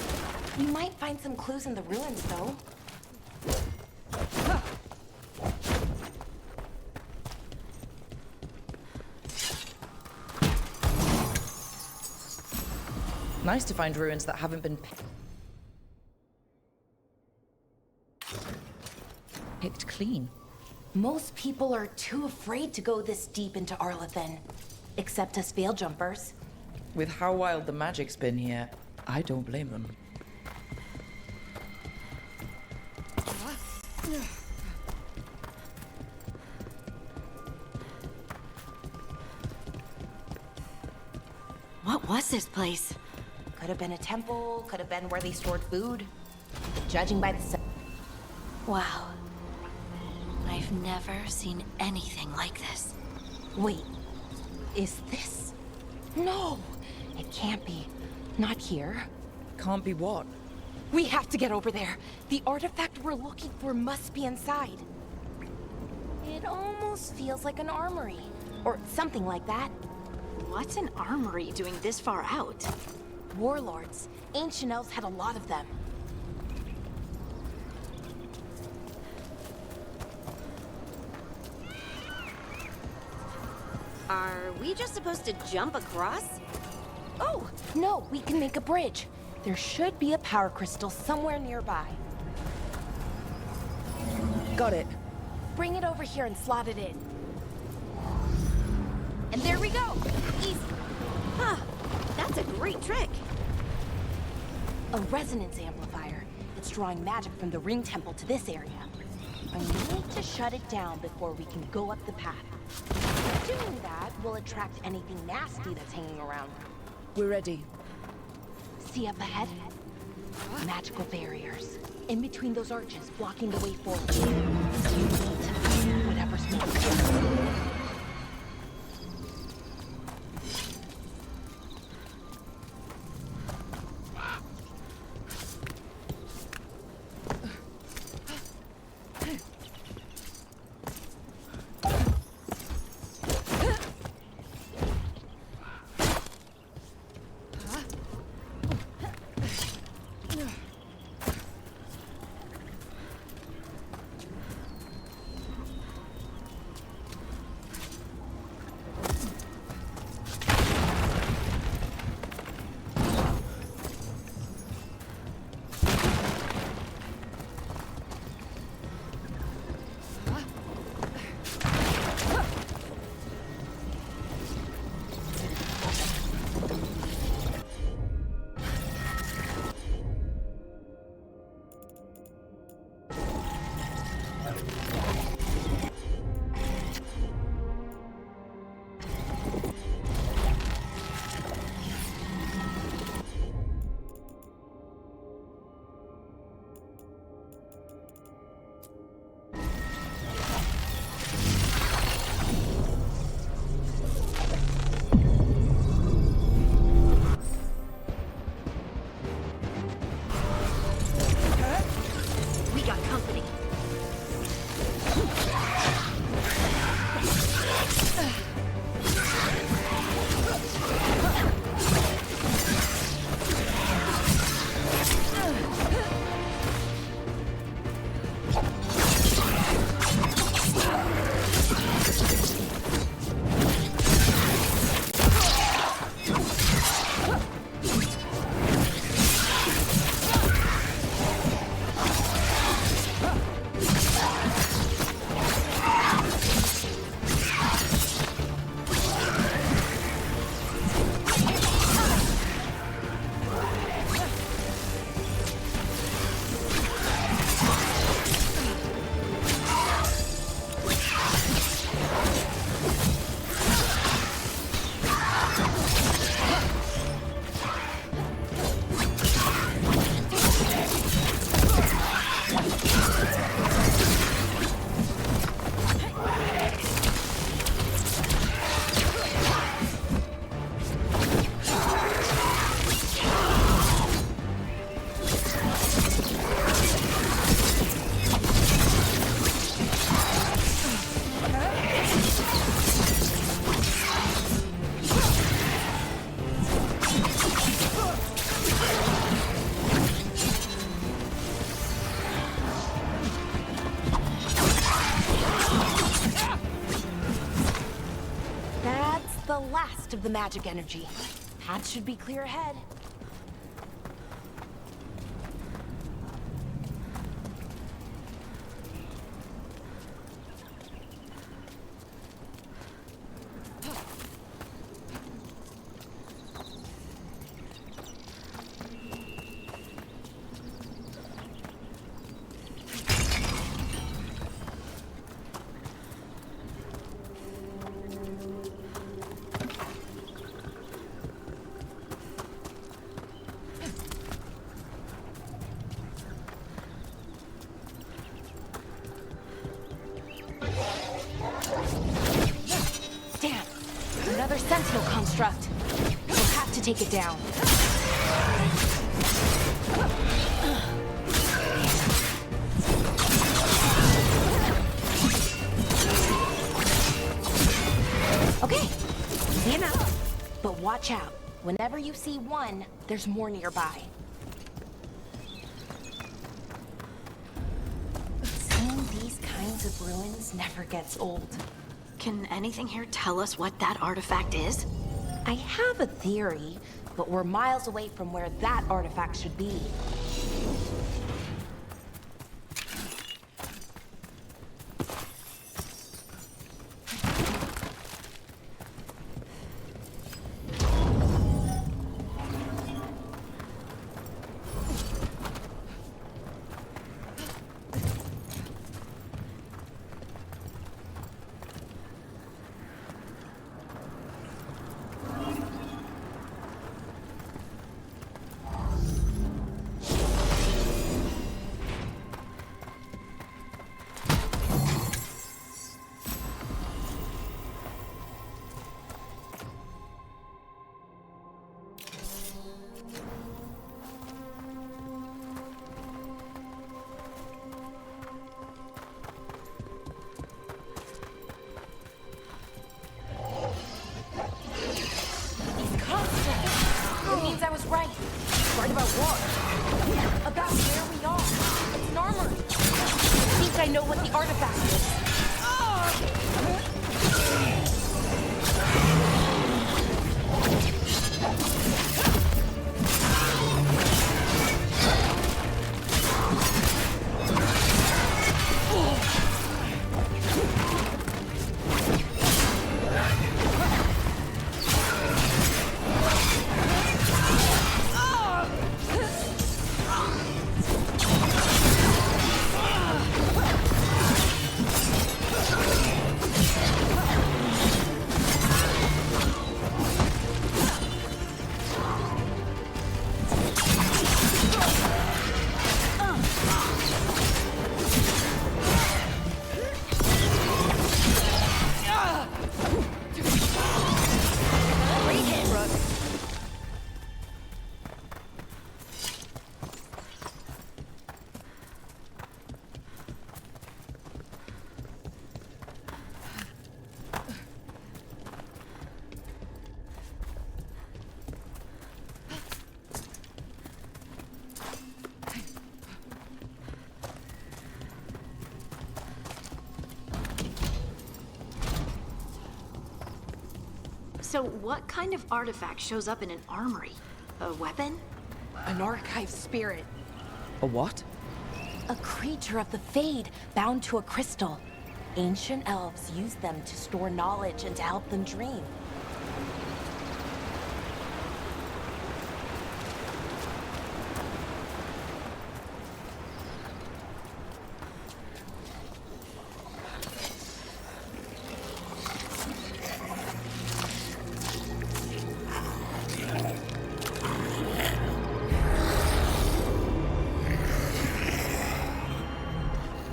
You might find some clues in the ruins, though. Nice to find ruins that haven't been picked clean. Most people are too afraid to go this deep into Arlathan. Except us veil jumpers. With how wild the magic's been here, I don't blame them. What was this place? Could have been a temple, could have been where they stored food. Judging by the... Wow. I've never seen anything like this. Wait, is this? No, it can't be. Not here. Can't be what? We have to get over there. The artifact we're looking for must be inside. It almost feels like an armory, or something like that. What's an armory doing this far out? Warlords. Ancient elves had a lot of them. Are we just supposed to jump across? Oh, no, we can make a bridge. There should be a power crystal somewhere nearby. Got it. Bring it over here and slot it in. And there we go! Easy. Huh, that's a great trick. A resonance amplifier. It's drawing magic from the ring temple to this area. I need to shut it down before we can go up the path. Doing that will attract anything nasty that's hanging around. We're ready. See up ahead? Magical barriers. In between those arches, blocking the way forward. You need to find whatever's next. The last of the magic energy. Path should be clear ahead. construct. We'll have to take it down. Okay, easy enough. But watch out. Whenever you see one, there's more nearby. Seeing these kinds of ruins never gets old. Can anything here tell us what that artifact is? I have a theory, but we're miles away from where that artifact should be. I was right. Right about what? About where we are. It's an armory. I think I know what the artifact is. So what kind of artifact shows up in an armory? A weapon? An archive spirit. A what? A creature of the Fade, bound to a crystal. Ancient elves use them to store knowledge and to help them dream.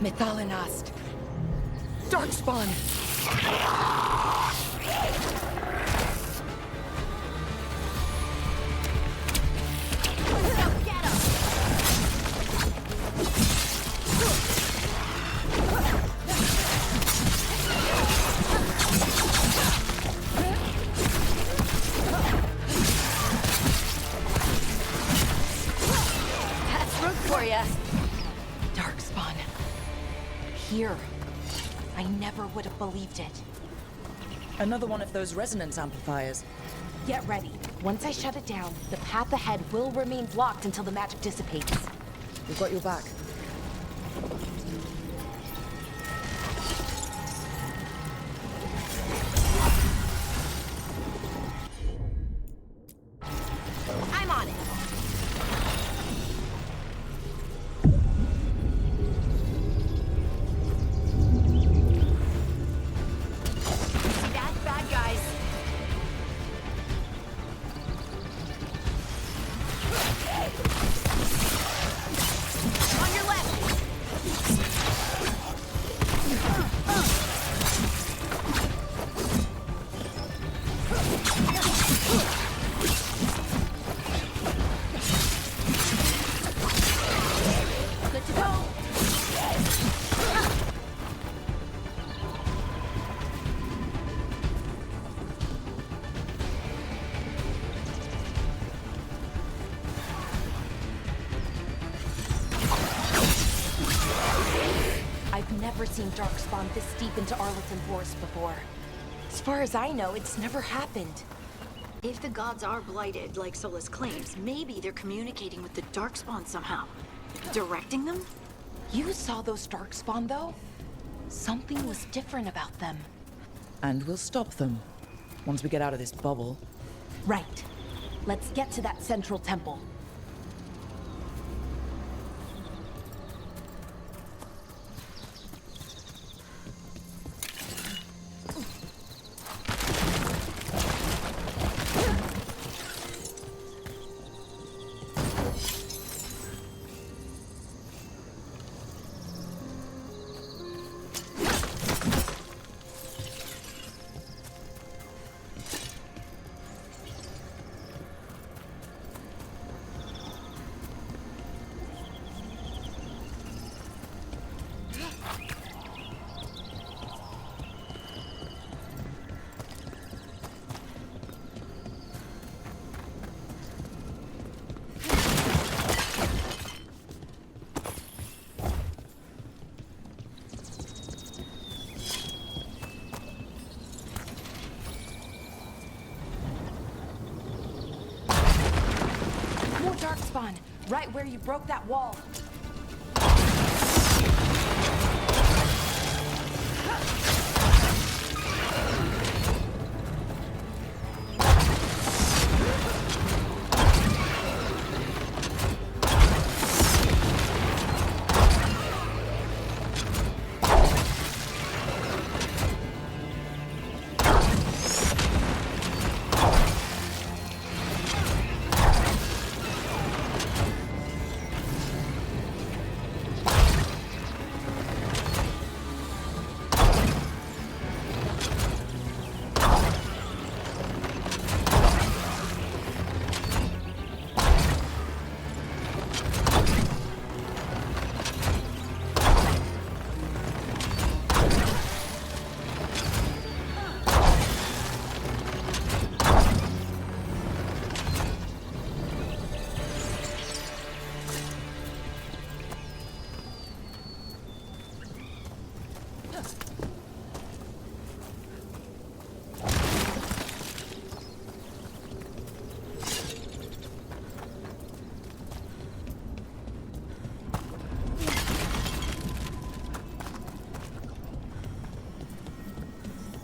Methalinast. Darkspawn. That's root for ya. Darkspawn. Here. I never would have believed it. Another one of those resonance amplifiers. Get ready. Once I shut it down, the path ahead will remain blocked until the magic dissipates. We've got your back. I'm on it. See that? Bad guys. On your left. I've never seen Darkspawn this deep into Arlington Forest before. As far as I know, it's never happened. If the gods are blighted, like Solus claims, maybe they're communicating with the Darkspawn somehow. Directing them? You saw those Darkspawn, though? Something was different about them. And we'll stop them once we get out of this bubble. Right. Let's get to that central temple. Darkspawn, right where you broke that wall.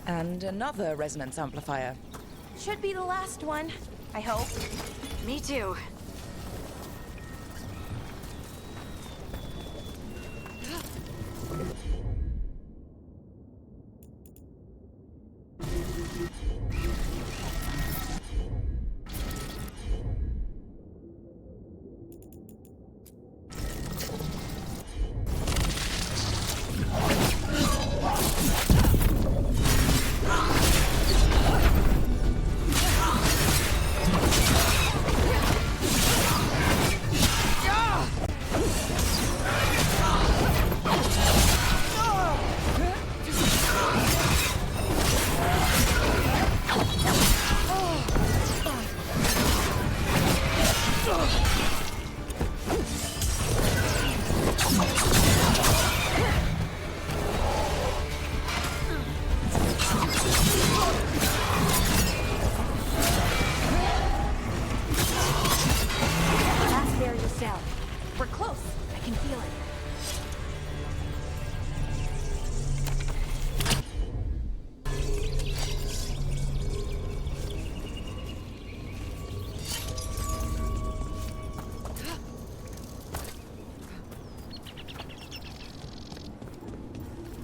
And another resonance amplifier. Should be the last one, I hope. Me too.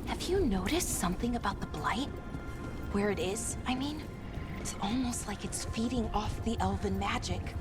Have you noticed something about the blight? Where it is, I mean? It's almost like it's feeding off the elven magic.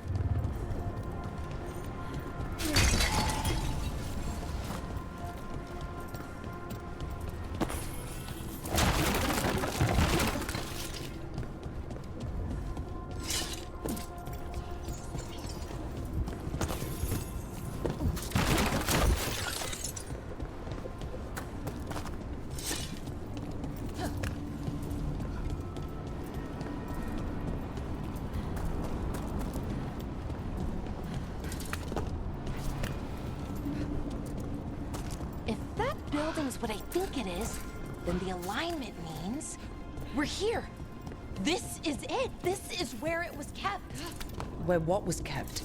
building's what I think it is, then the alignment means we're here. This is it. This is where it was kept. Where what was kept?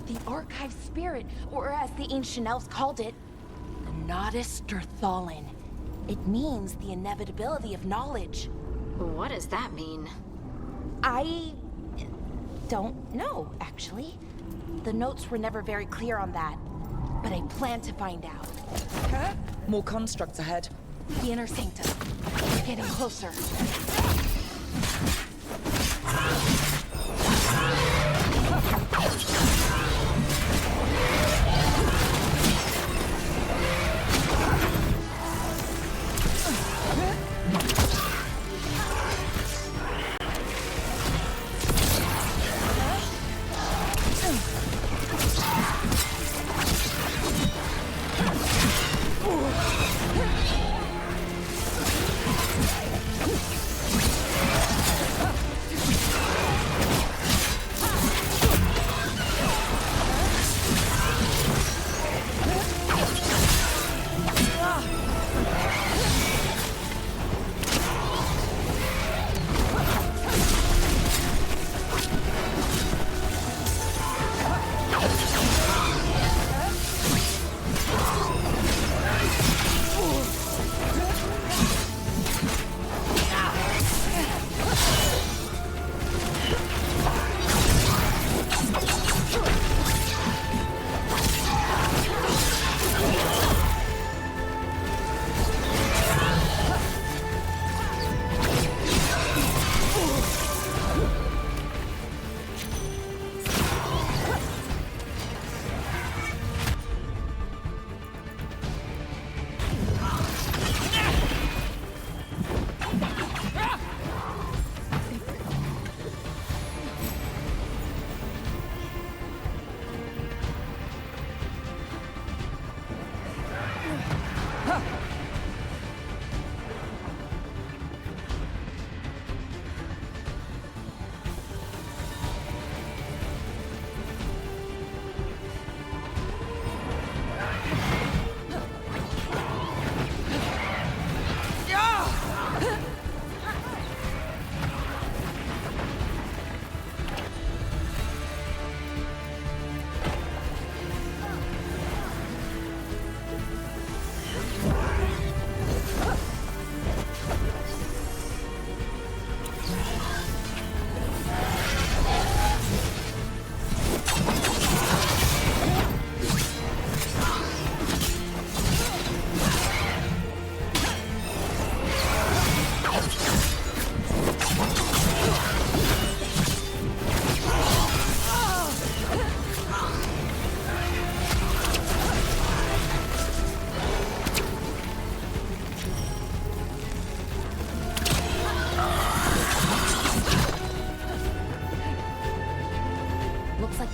The archive spirit, or as the ancient elves called it, the Nodus Derthalin. It means the inevitability of knowledge. What does that mean? I don't know, actually. The notes were never very clear on that, but I plan to find out. Huh? More constructs ahead. The inner sanctum. We're getting closer.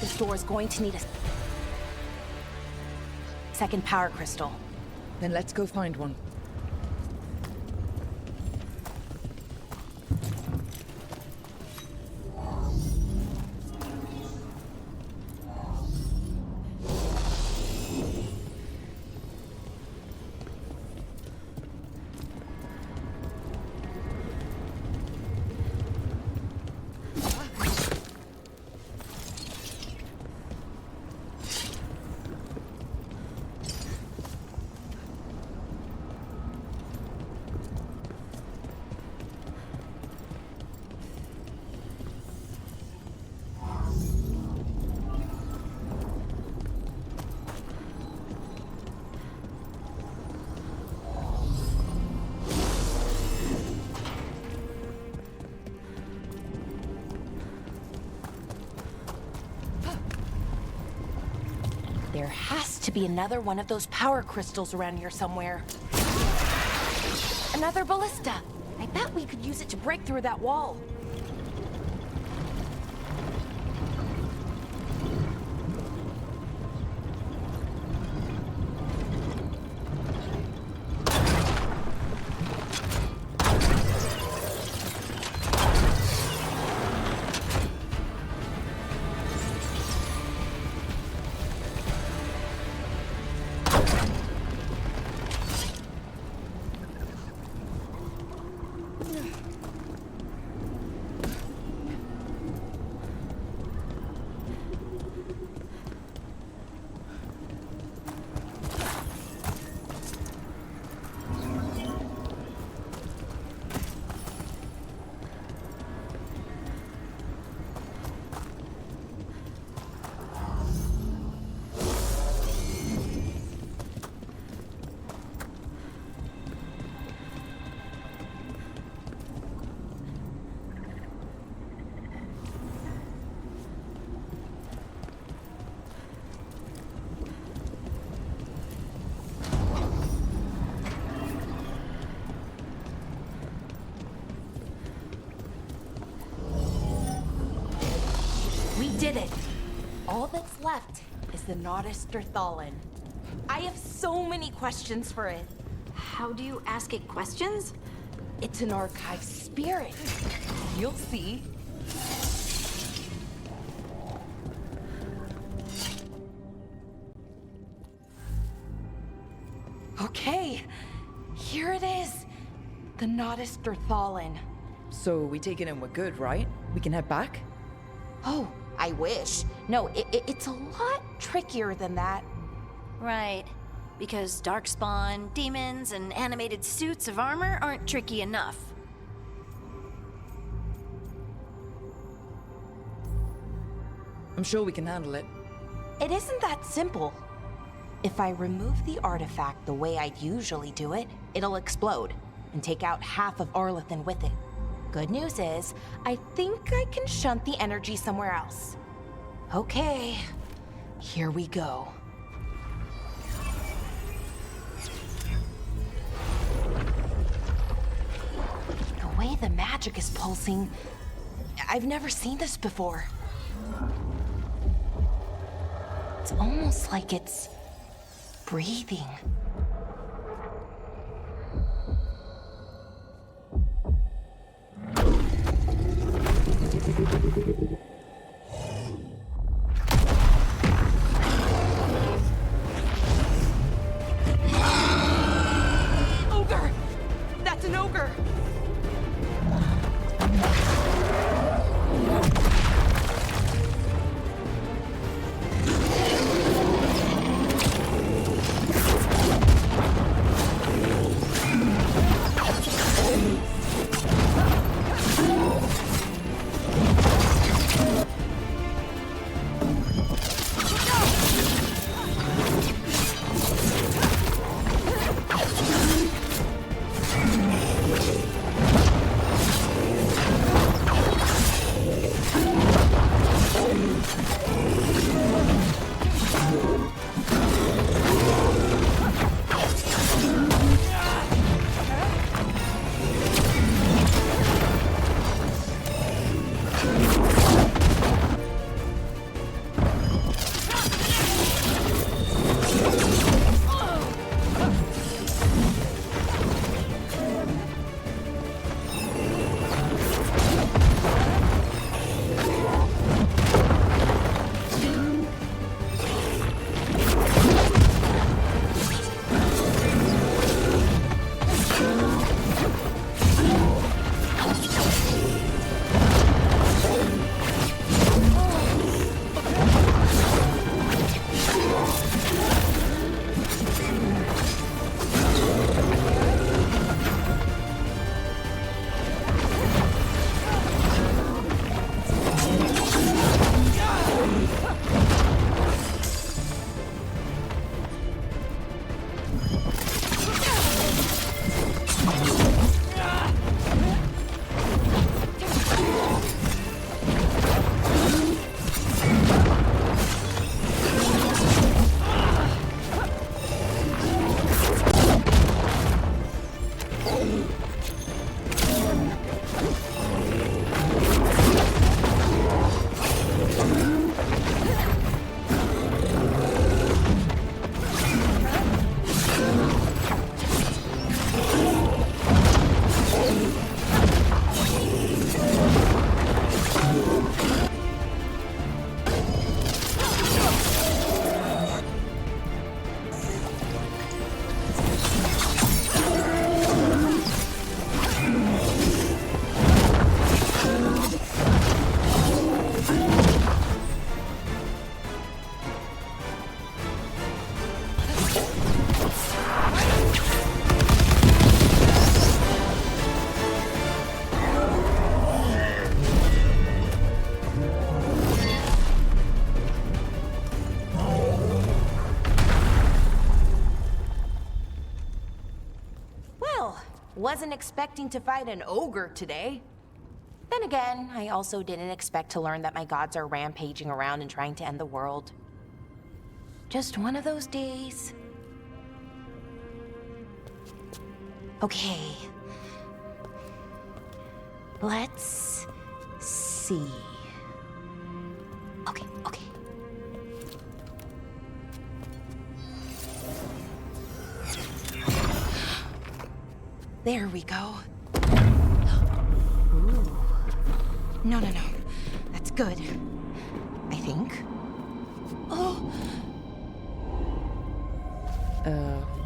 This door is going to need a second power crystal. Then let's go find one. There has to be another one of those power crystals around here somewhere. Another ballista. I bet we could use it to break through that wall. did it! All that's left is the Nodus Thallen. I have so many questions for it. How do you ask it questions? It's an archive spirit. You'll see. Okay, here it is. The Nodus Thallen. So we take it and we're good, right? We can head back? Oh, I wish. No, it's a lot trickier than that. Right. Because darkspawn, demons, and animated suits of armor aren't tricky enough. I'm sure we can handle it. It isn't that simple. If I remove the artifact the way I'd usually do it, it'll explode and take out half of Arlethan with it. Good news is, I think I can shunt the energy somewhere else. Okay, here we go. The way the magic is pulsing, I've never seen this before. It's almost like it's breathing. Ogre! That's an ogre! Wasn't expecting to fight an ogre today. Then again, I also didn't expect to learn that my gods are rampaging around and trying to end the world. Just one of those days. Okay. Let's see. Okay. There we go. Ooh. No. That's good. I think. Oh!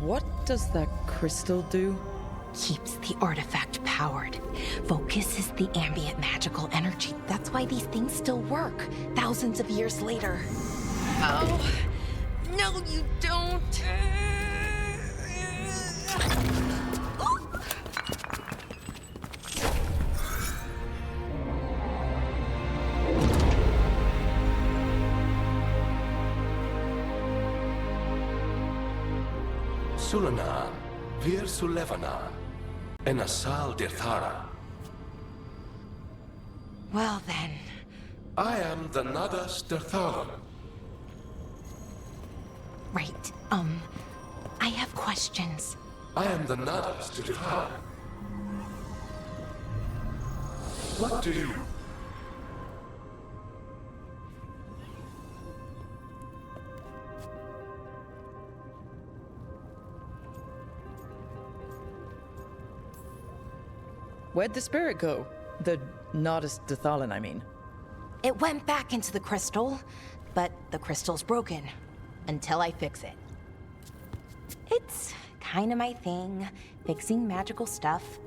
What does that crystal do? Keeps the artifact powered. Focuses the ambient magical energy. That's why these things still work, thousands of years later. Oh, no, you don't. Sulanan, Vir Sulevanan, and Asal Dirthara. Well then. I am the Nadas Dirthalan. Right, I have questions. I am the Nadas Dirthalan. What do you... Where'd the spirit go? The Nardis Dathalan, I mean. It went back into the crystal, but the crystal's broken. Until I fix it. It's kinda my thing, fixing magical stuff.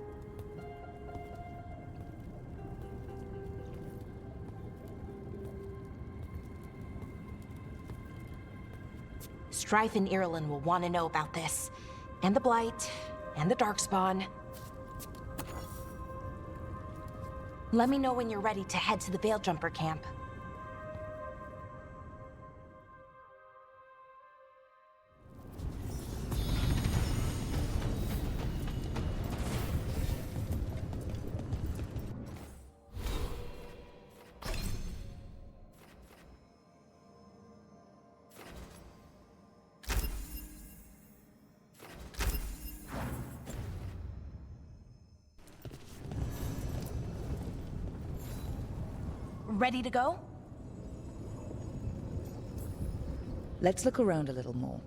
Strife and Irulan will want to know about this. And the Blight, and the Darkspawn. Let me know when you're ready to head to the Veilgjumper camp. Ready to go? Let's look around a little more.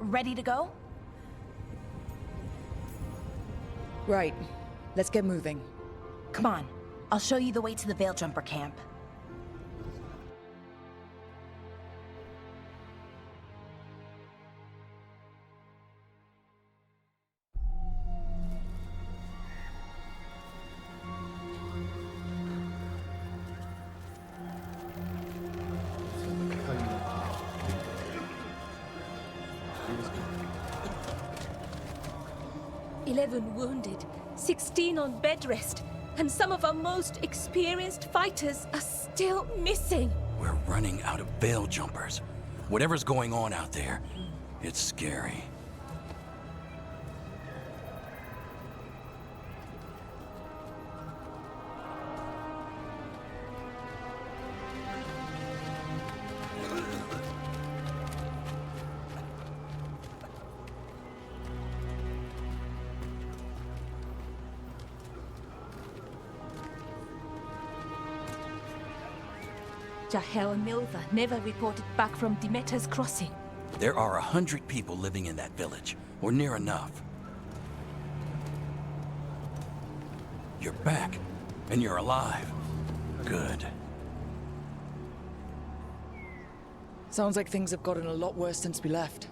Ready to go? Right. Let's get moving. Come on. I'll show you the way to the Veilgjumper camp. Wounded, 16 on bed rest, and some of our most experienced fighters are still missing. We're running out of Veiljumpers. Whatever's going on out there, it's scary. Jahel and Milva never reported back from Demeter's crossing. There are 100 people living in that village, or near enough. You're back, and you're alive. Good. Sounds like things have gotten a lot worse since we left.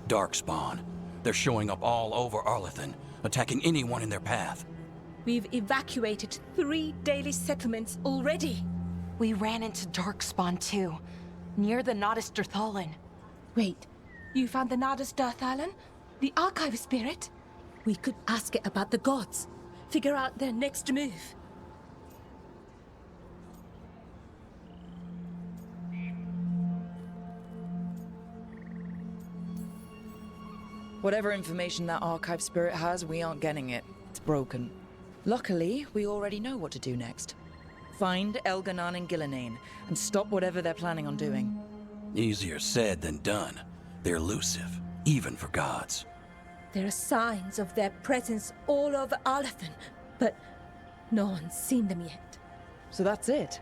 Darkspawn. They're showing up all over Arlethan, attacking anyone in their path. We've evacuated 3 daily settlements already. We ran into Darkspawn too, near the Nardis Dirthalan. Wait, you found the Nardis Dirthalan? The archive spirit? We could ask it about the gods. Figure out their next move. Whatever information that archive spirit has, we aren't getting it. It's broken. Luckily, we already know what to do next. find Elganon and Gillenane and stop whatever they're planning on doing. Easier said than done. They're elusive, even for gods. There are signs of their presence all over Arlathan, but no one's seen them yet. So that's it?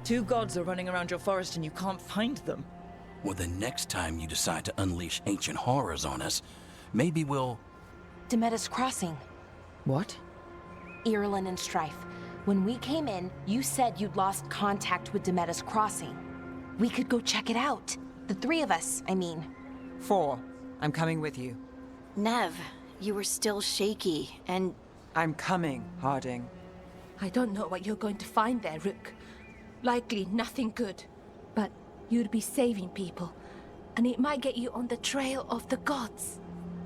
2 gods are running around your forest and you can't find them? Well, the next time you decide to unleash ancient horrors on us, maybe we'll... Demeda's Crossing. What? Irulan and Strife. When we came in, you said you'd lost contact with Demeda's Crossing. We could go check it out. The 3 of us, I mean. 4. I'm coming with you. Nev, you were still shaky, and... I'm coming, Harding. I don't know what you're going to find there, Rook. Likely nothing good. But you'd be saving people, and it might get you on the trail of the gods.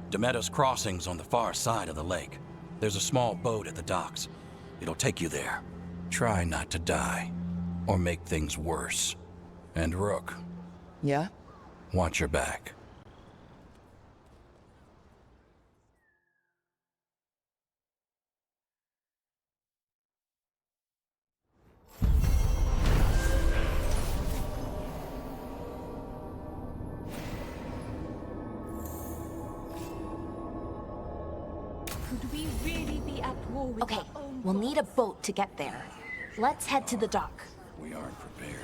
Demeda's Crossing's on the far side of the lake. There's a small boat at the docks. It'll take you there. Try not to die, or make things worse. And Rook. Yeah? Watch your back. Could we really be at war with Okay, our own we'll gods? need a boat to get there. Let's head to the dock. We aren't prepared.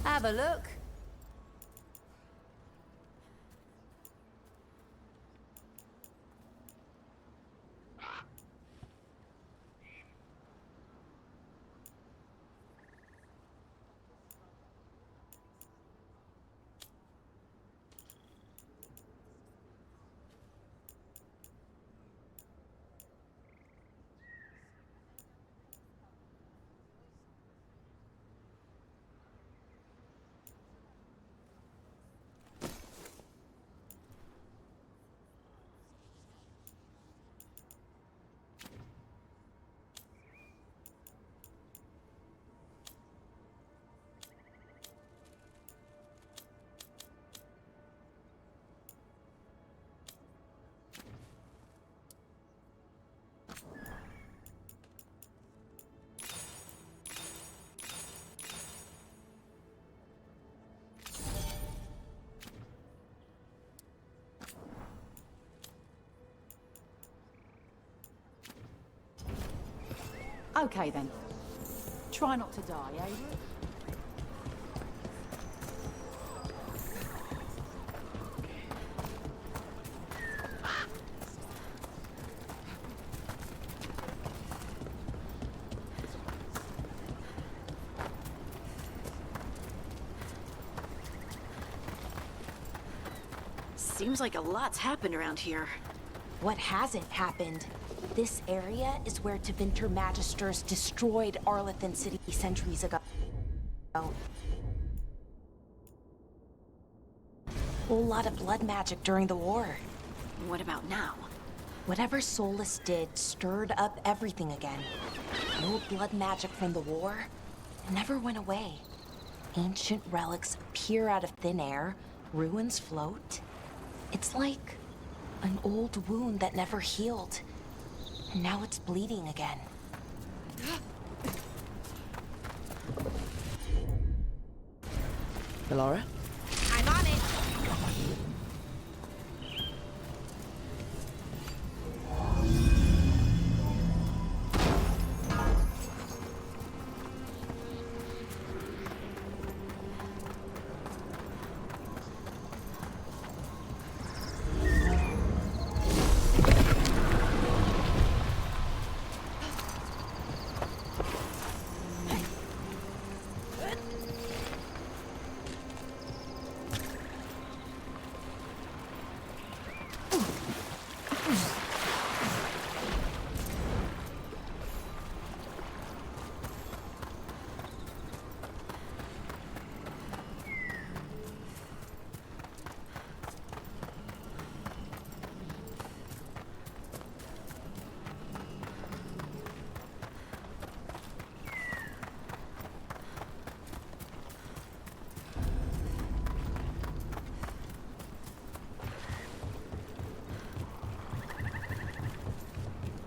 Have a look. Okay then. Try not to die, eh? Seems like a lot's happened around here. What hasn't happened? This area is where Tevinter Magisters destroyed Arlathan City centuries ago. Whole lot of blood magic during the war. What about now? Whatever Solus did stirred up everything again. No blood magic from the war. It never went away. Ancient relics appear out of thin air. Ruins float. It's like an old wound that never healed. And now it's bleeding again. Bellara? I'm on it.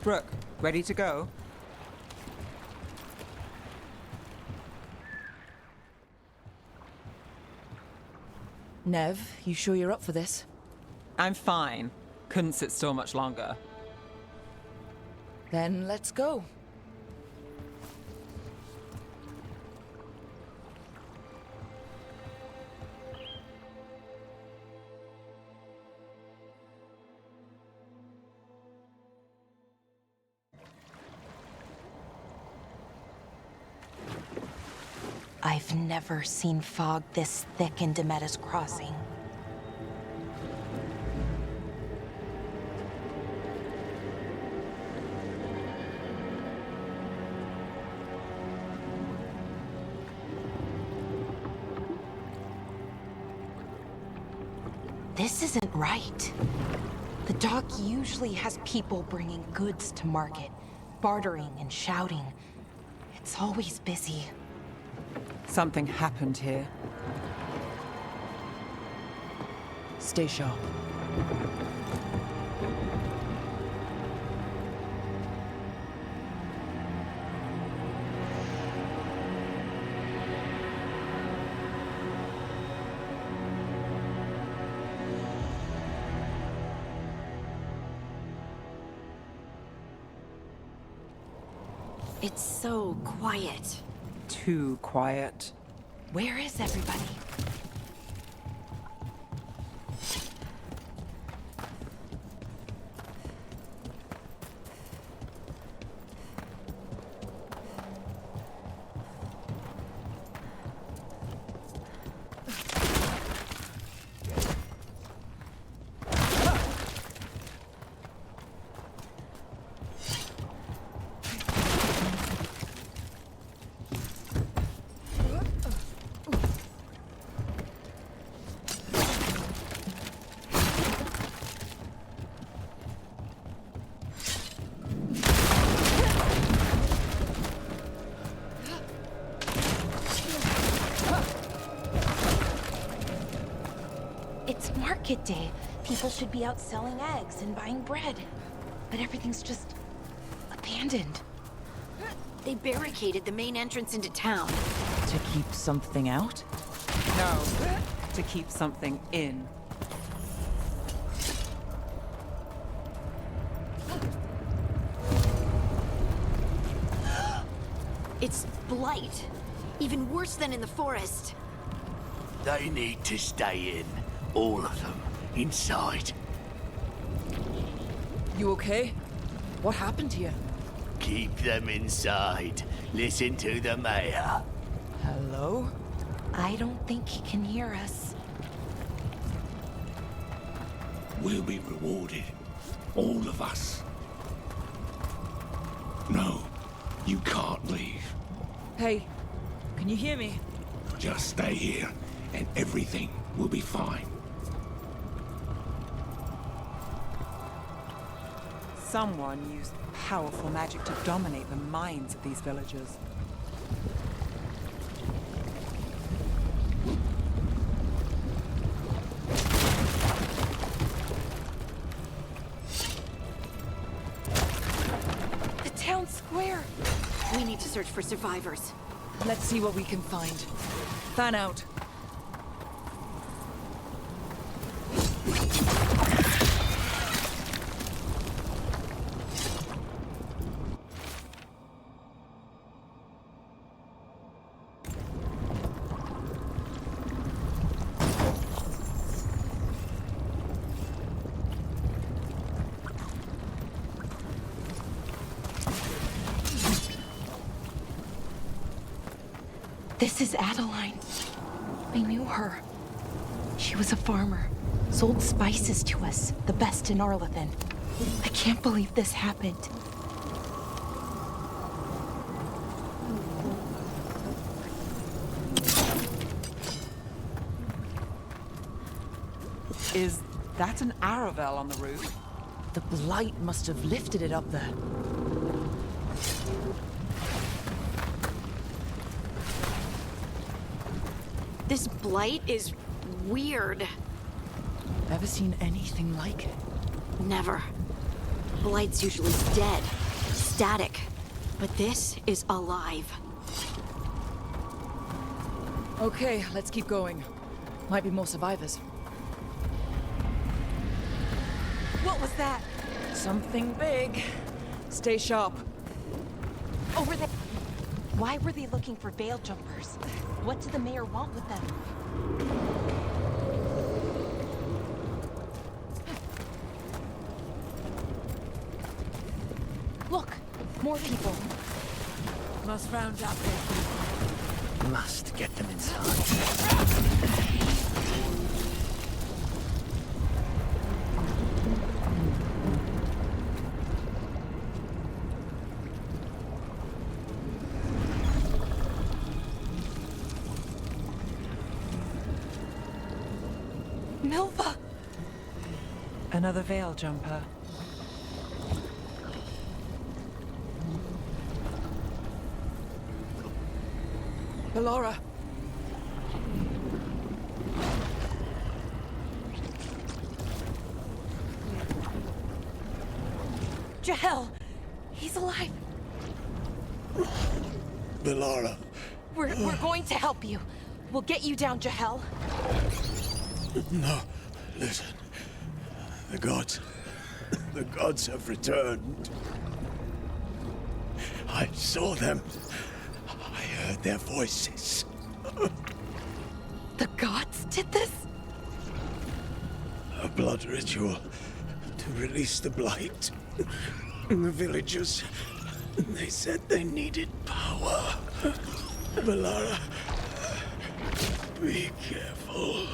Brooke, ready to go? Nev, you sure you're up for this? I'm fine. Couldn't sit still much longer. Then let's go. I've never seen fog this thick in Demetta's Crossing. This isn't right. The dock usually has people bringing goods to market, bartering and shouting. It's always busy. Something happened here. Stay sharp. It's so quiet. Too quiet. Where is everybody? It's market day. People should be out selling eggs and buying bread. But everything's just abandoned. They barricaded the main entrance into town. To keep something out? No, to keep something in. It's blight. Even worse than in the forest. They need to stay in. All of them. Inside. You okay? What happened here? Keep them inside. Listen to the mayor. Hello? I don't think he can hear us. We'll be rewarded. All of us. No, you can't leave. Hey, can you hear me? Just stay here, and everything will be fine. Someone used powerful magic to dominate the minds of these villagers. The town square! We need to search for survivors. Let's see what we can find. Fan out. This is Adeline. I knew her. She was a farmer, sold spices to us, the best in Arlathan. I can't believe this happened. Is that an Aravel on the roof? The blight must have lifted it up there. This blight is weird. Ever seen anything like it? Never. Blight's usually dead, static. But this is alive. Okay, let's keep going. Might be more survivors. What was that? Something big. Stay sharp. Over there. Why were they looking for veil jumpers? What did the mayor want with them? Look, more people. Must round up their people. Must get them inside. Milva! Another veil jumper. Bellora. Jahel! He's alive! Bellora. We're going to help you. We'll get you down, Jahel. No, listen. The gods have returned. I saw them. I heard their voices. The gods did this? A blood ritual to release the blight. The villagers, they said they needed power. Bellora, be careful.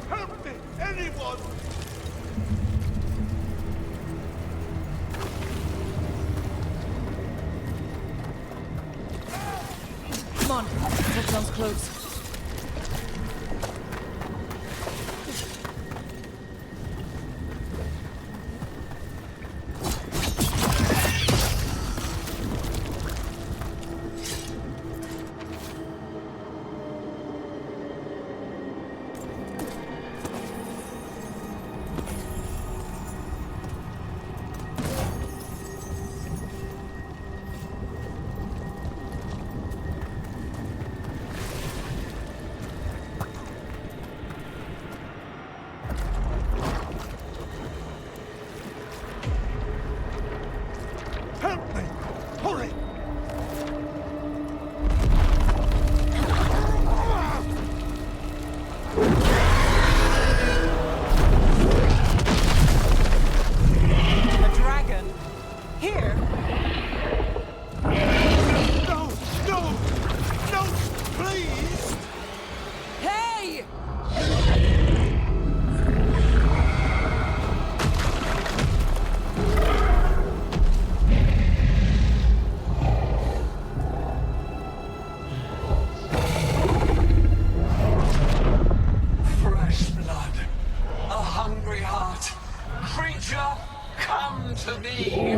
Help me! Anyone! Come on, that sounds close. Help me! Hurry! A dragon? Here? No! No! No! Please! Hey! Fresh blood, a hungry heart. Creature, come to me.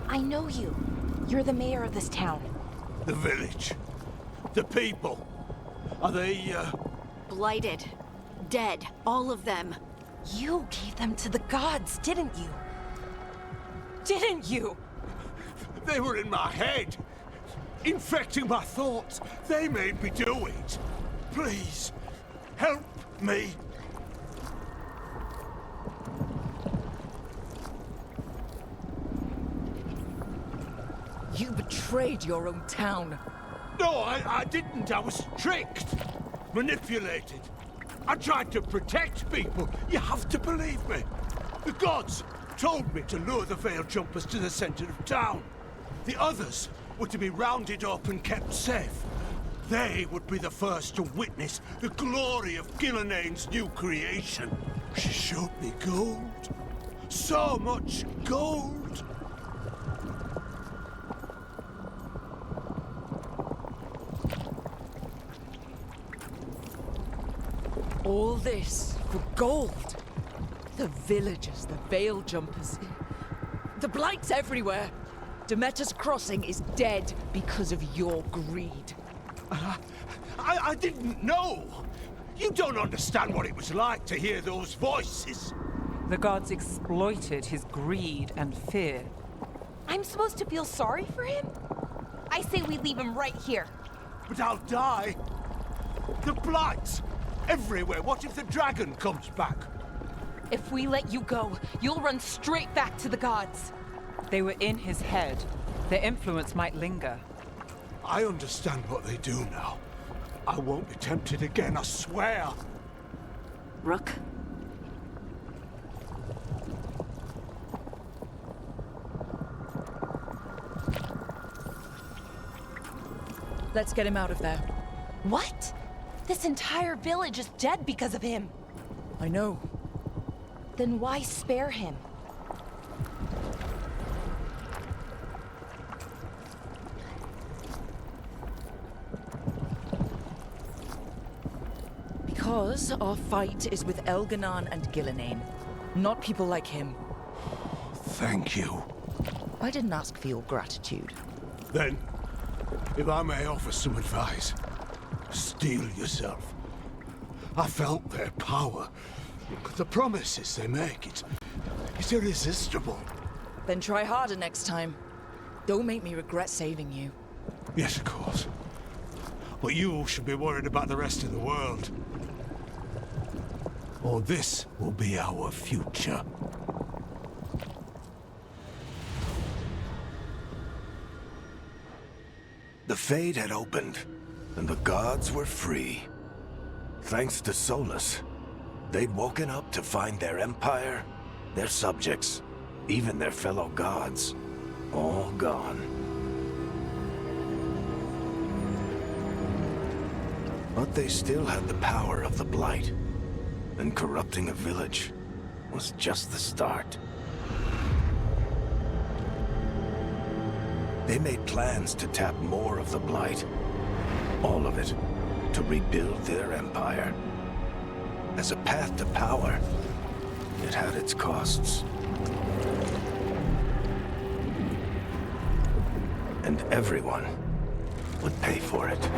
I know you. You're the mayor of this town. The village. The people. Are they, Blighted. Dead. All of them. You gave them to the gods, didn't you? Didn't you? They were in my head. Infecting my thoughts. They made me do it. Please, help me. You betrayed your own town. No, I didn't. I was tricked. Manipulated. I tried to protect people. You have to believe me. The gods told me to lure the Veil Jumpers to the center of town. The others were to be rounded up and kept safe, they would be the first to witness the glory of Gilnenane's new creation. She showed me gold. So much gold. All this for gold. The villagers, the veil jumpers. The blight's everywhere. Demeter's crossing is dead because of your greed. I didn't know. You don't understand what it was like to hear those voices. The gods exploited his greed and fear. I'm supposed to feel sorry for him? I say we leave him right here. But I'll die. The blights everywhere. What if the dragon comes back? If we let you go, you'll run straight back to the gods. They were in his head. Their influence might linger. I understand what they do now. I won't be tempted again, I swear. Rook? Let's get him out of there. What? This entire village is dead because of him. I know. Then why spare him? Because our fight is with Elganon and Gillenane, not people like him. Thank you. I didn't ask for your gratitude. Then, if I may offer some advice, steel yourself. I felt their power. The promises they make, it's irresistible. Then try harder next time. Don't make me regret saving you. Yes, of course. But you should be worried about the rest of the world. Or this will be our future. The Fade had opened, and the gods were free. Thanks to Solus, they'd woken up to find their empire, their subjects, even their fellow gods, all gone. But they still had the power of the Blight, and corrupting a village was just the start. They made plans to tap more of the Blight, all of it, to rebuild their empire. As a path to power, it had its costs. And everyone would pay for it.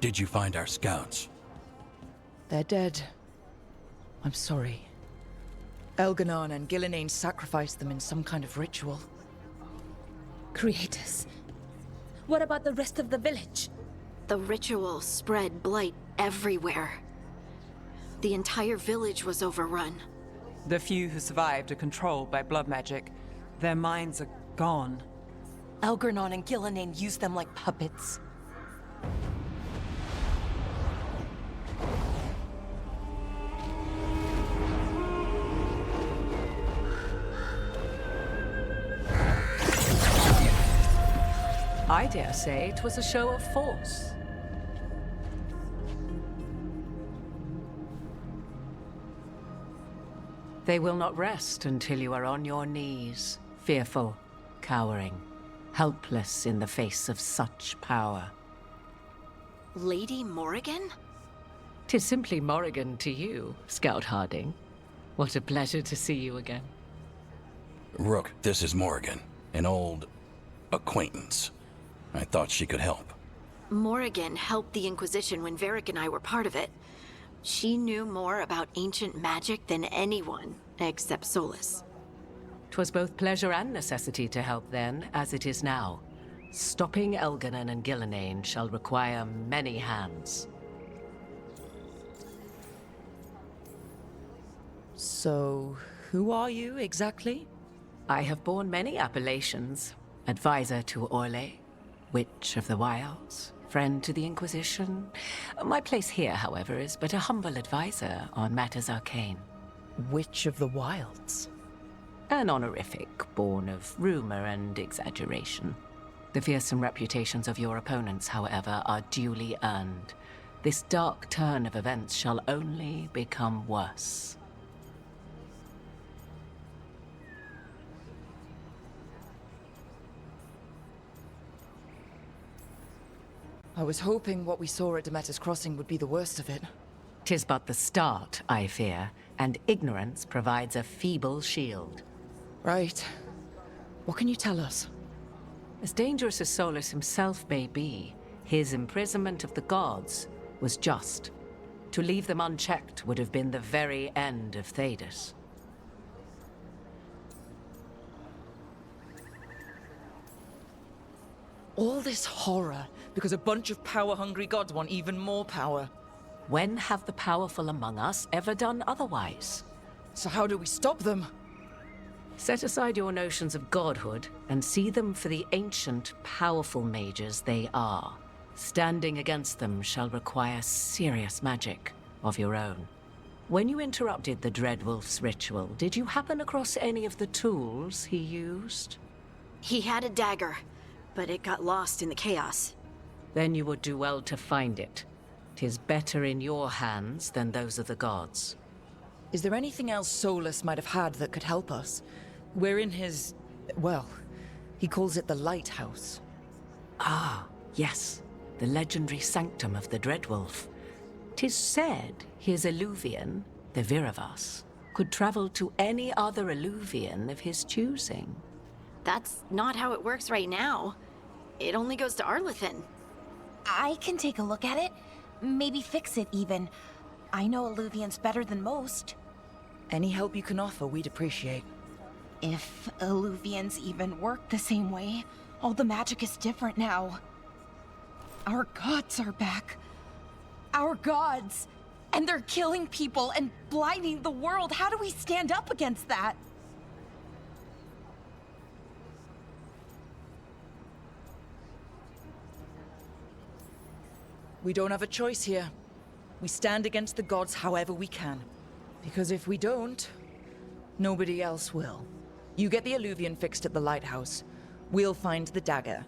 Did you find our scouts? They're dead. I'm sorry. Elganon and Gillenane sacrificed them in some kind of ritual. Creators. What about the rest of the village? The ritual spread blight everywhere. The entire village was overrun. The few who survived are controlled by blood magic. Their minds are gone. Elganon and Gillenane used them like puppets. I dare say it was a show of force. They will not rest until you are on your knees, fearful, cowering, helpless in the face of such power. Lady Morrigan? 'Tis simply Morrigan to you, Scout Harding. What a pleasure to see you again. Rook, this is Morrigan, an old acquaintance. I thought she could help. Morrigan helped the Inquisition when Varric and I were part of it. She knew more about ancient magic than anyone, except Solus. 'Twas both pleasure and necessity to help then, as it is now. Stopping Elganon and Gillenane shall require many hands. So, who are you exactly? I have borne many appellations. Advisor to Orlais, Witch of the Wilds, friend to the Inquisition. My place here, however, is but a humble advisor on matters arcane. Witch of the Wilds? An honorific born of rumor and exaggeration. The fearsome reputations of your opponents, however, are duly earned. This dark turn of events shall only become worse. I was hoping what we saw at Demeter's Crossing would be the worst of it. 'Tis but the start, I fear, and ignorance provides a feeble shield. Right. What can you tell us? As dangerous as Solus himself may be, his imprisonment of the gods was just. To leave them unchecked would have been the very end of Thedas. All this horror because a bunch of power-hungry gods want even more power. When have the powerful among us ever done otherwise? So how do we stop them? Set aside your notions of godhood and see them for the ancient, powerful mages they are. Standing against them shall require serious magic of your own. When you interrupted the Dreadwolf's ritual, did you happen across any of the tools he used? He had a dagger, but it got lost in the chaos. Then you would do well to find it. 'Tis better in your hands than those of the gods. Is there anything else Solus might have had that could help us? We're in his... well, he calls it the Lighthouse. Ah, yes. The legendary sanctum of the Dreadwolf. 'Tis said his Illuvian, the Viravas, could travel to any other Illuvian of his choosing. That's not how it works right now. It only goes to Arlethan. I can take a look at it. Maybe fix it, even. I know Illuvians better than most. Any help you can offer, we'd appreciate. If Illuvians even work the same way, all the magic is different now. Our gods are back. Our gods! And they're killing people and blighting the world. How do we stand up against that? We don't have a choice here. We stand against the gods however we can. Because if we don't, nobody else will. You get the Illuvian fixed at the lighthouse. We'll find the dagger.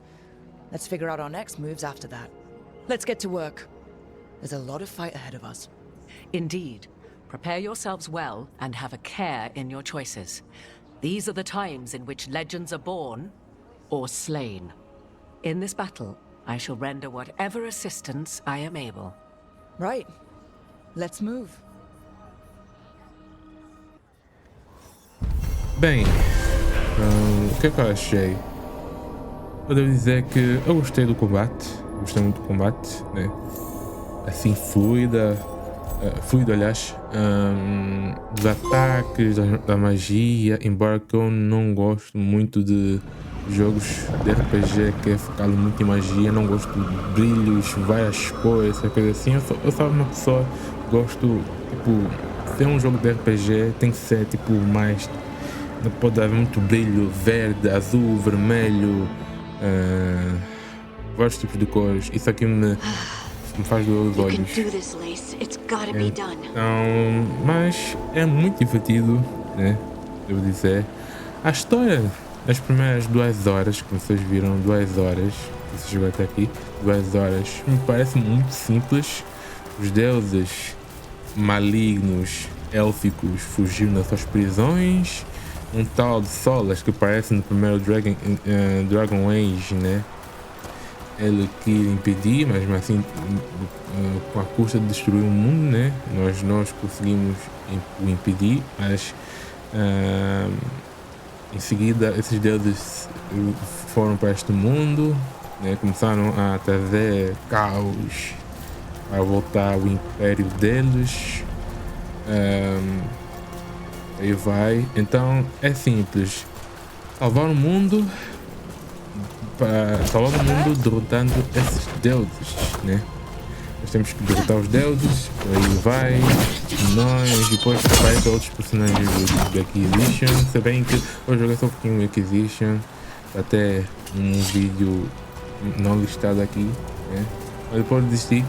Let's figure out our next moves after that. Let's get to work. There's a lot of fight ahead of us. Indeed. Prepare yourselves well and have a care in your choices. These are the times in which legends are born or slain. In this battle, I shall render whatever assistance I am able. Right. Let's move. Bem, o que é que eu achei? Eu devo dizer que eu gostei do combate, gostei muito do combate, né? Assim, fluida, fluido, aliás, dos ataques, da magia, embora que eu não gosto muito de jogos de RPG que é focado muito em magia, não gosto de brilhos, várias cores, essa coisa assim. Eu sou uma pessoa que gosto, tipo, ser um jogo de RPG tem que ser tipo mais, não pode haver muito brilho, verde, azul, vermelho, vários tipos de cores. Isso aqui me faz doer os olhos. Então, mas é muito divertido, né? Devo dizer. A história das primeiras 2 horas, que vocês viram, 2 horas, que você chegou até aqui, 2 horas, me parece muito simples. Os deuses malignos, élficos, fugiram das suas prisões. Um tal de Solas, que parece no primeiro Dragon Age, né? Ele queria impedir, mas assim, com a custa de destruir o mundo, né? Nós conseguimos o impedir, mas em seguida esses deuses foram para este mundo, né? Começaram a trazer caos para voltar ao império deles. Aí vai. Então é simples. Salvar o mundo, derrotando esses deuses, né? Nós temos que derrotar os deuses, aí vai, nós, depois aparecem outros personagens do Acquisition. Se bem que eu joguei só um pouquinho o Acquisition, até um vídeo não listado aqui, né? Mas depois desisti.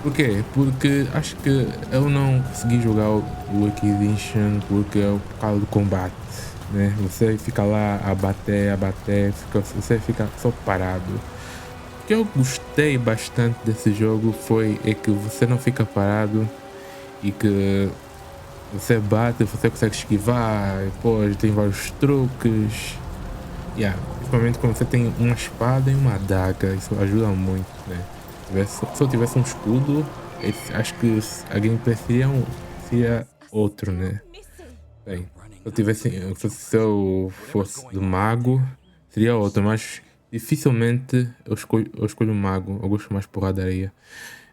Por quê? Porque acho que eu não consegui jogar o Acquisition porque é por causa do combate, né? Você fica lá a bater, você fica só parado. O que eu gostei bastante desse jogo é que você não fica parado e que você bate, você consegue esquivar, depois tem vários truques. Principalmente quando você tem uma espada e uma adaga, isso ajuda muito, né? Se eu tivesse um escudo, acho que a gameplay seria outro, né? Bem, se eu fosse do mago, seria outro, mas dificilmente eu escolho o mago. Eu gosto mais de porradaria.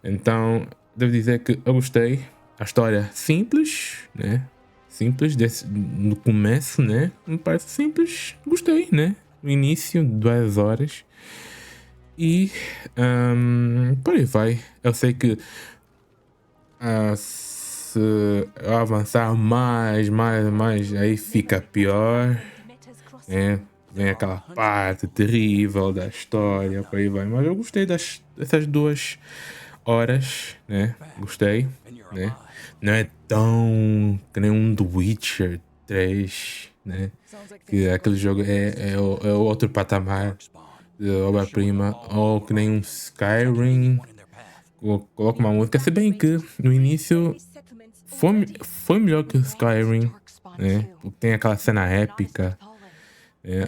Então, devo dizer que eu gostei. A história simples, né? Simples, no começo, né? Me parece simples. Gostei, né? No início, 2 horas. E por aí vai. Eu sei que se eu avançar mais, aí fica pior, né? Vem aquela parte terrível da história, por aí vai. Mas eu gostei dessas 2 horas, né? Gostei, né? Não é tão que nem um The Witcher 3, né? Que aquele jogo é outro patamar de obra-prima, ou que nem um Skyrim. Coloca uma música, se bem que no início foi melhor que o Skyrim, né? Tem aquela cena épica,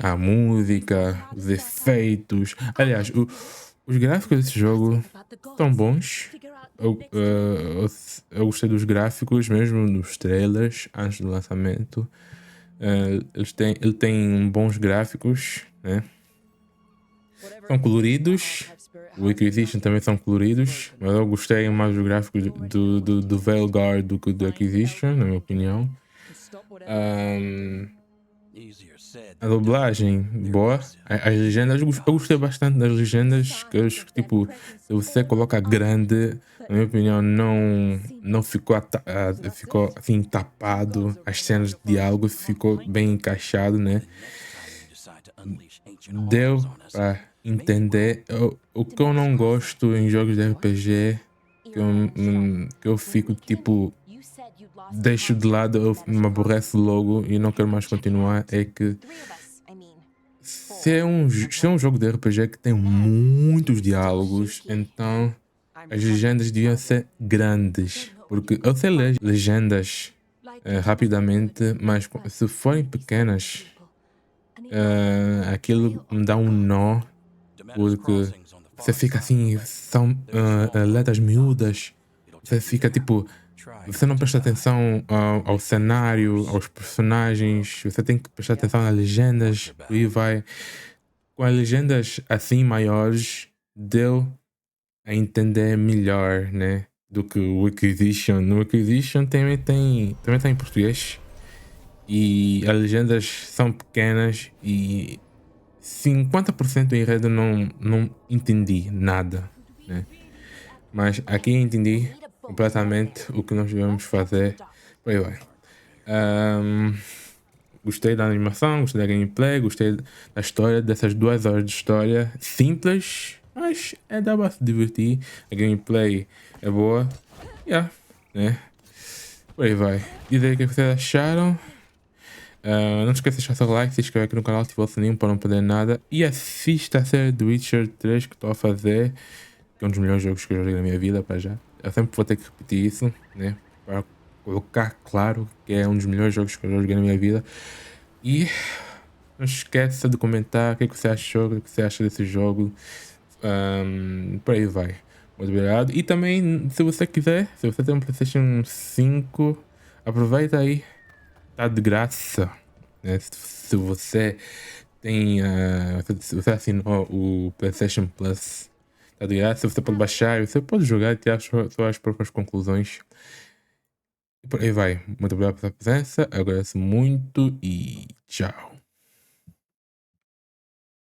a música, os efeitos. Aliás, os gráficos desse jogo são bons. Eu gostei dos gráficos, mesmo nos trailers, antes do lançamento. Ele tem bons gráficos, né? São coloridos. O Acquisition também são coloridos, mas eu gostei mais dos gráficos do Veilguard do que do Acquisition, na minha opinião. A dublagem, boa. As legendas, eu gostei bastante das legendas, que tipo, se você coloca grande, na minha opinião, não ficou, ficou assim tapado. As cenas de diálogo ficou bem encaixado, né? Deu pra entender. O que eu não gosto em jogos de RPG, que eu fico tipo, deixo de lado, eu me aborreço logo e não quero mais continuar, é que se é um jogo de RPG que tem muitos diálogos, então as legendas deviam ser grandes, porque eu sei ler legendas rapidamente, mas se forem pequenas, aquilo me dá um nó, porque você fica assim, são letras miúdas, você fica tipo, você não presta atenção ao cenário, aos personagens, você tem que prestar atenção nas legendas, e vai. Com as legendas assim maiores, deu a entender melhor, né? do que o Acquisition. No Acquisition também está em português e as legendas são pequenas e 50% do enredo não entendi nada, né? Mas aqui entendi completamente o que nós devemos fazer. Por aí vai. Gostei da animação, gostei da gameplay, gostei da história, dessas 2 horas de história. Simples, mas dá pra se divertir. A gameplay é boa. Né? Por aí vai. Diz aí o que vocês acharam. Não esqueça de deixar seu like, se inscrever aqui no canal, ativar o sininho para não perder nada. E assista a série do Witcher 3 que estou a fazer, que é um dos melhores jogos que eu joguei na minha vida, para já. Eu sempre vou ter que repetir isso, né? Para colocar claro que é um dos melhores jogos que eu joguei na minha vida. E não esqueça de comentar o que você achou, o que você acha desse jogo. Por aí vai. Muito obrigado. E também, se você quiser, se você tem um PlayStation 5, aproveita aí. Tá de graça, né? Se você tem, se você assinou o PlayStation Plus, tá de graça. Você pode baixar, você pode jogar e ter as suas próprias conclusões. E por aí vai. Muito obrigado pela presença. Eu agradeço muito e tchau.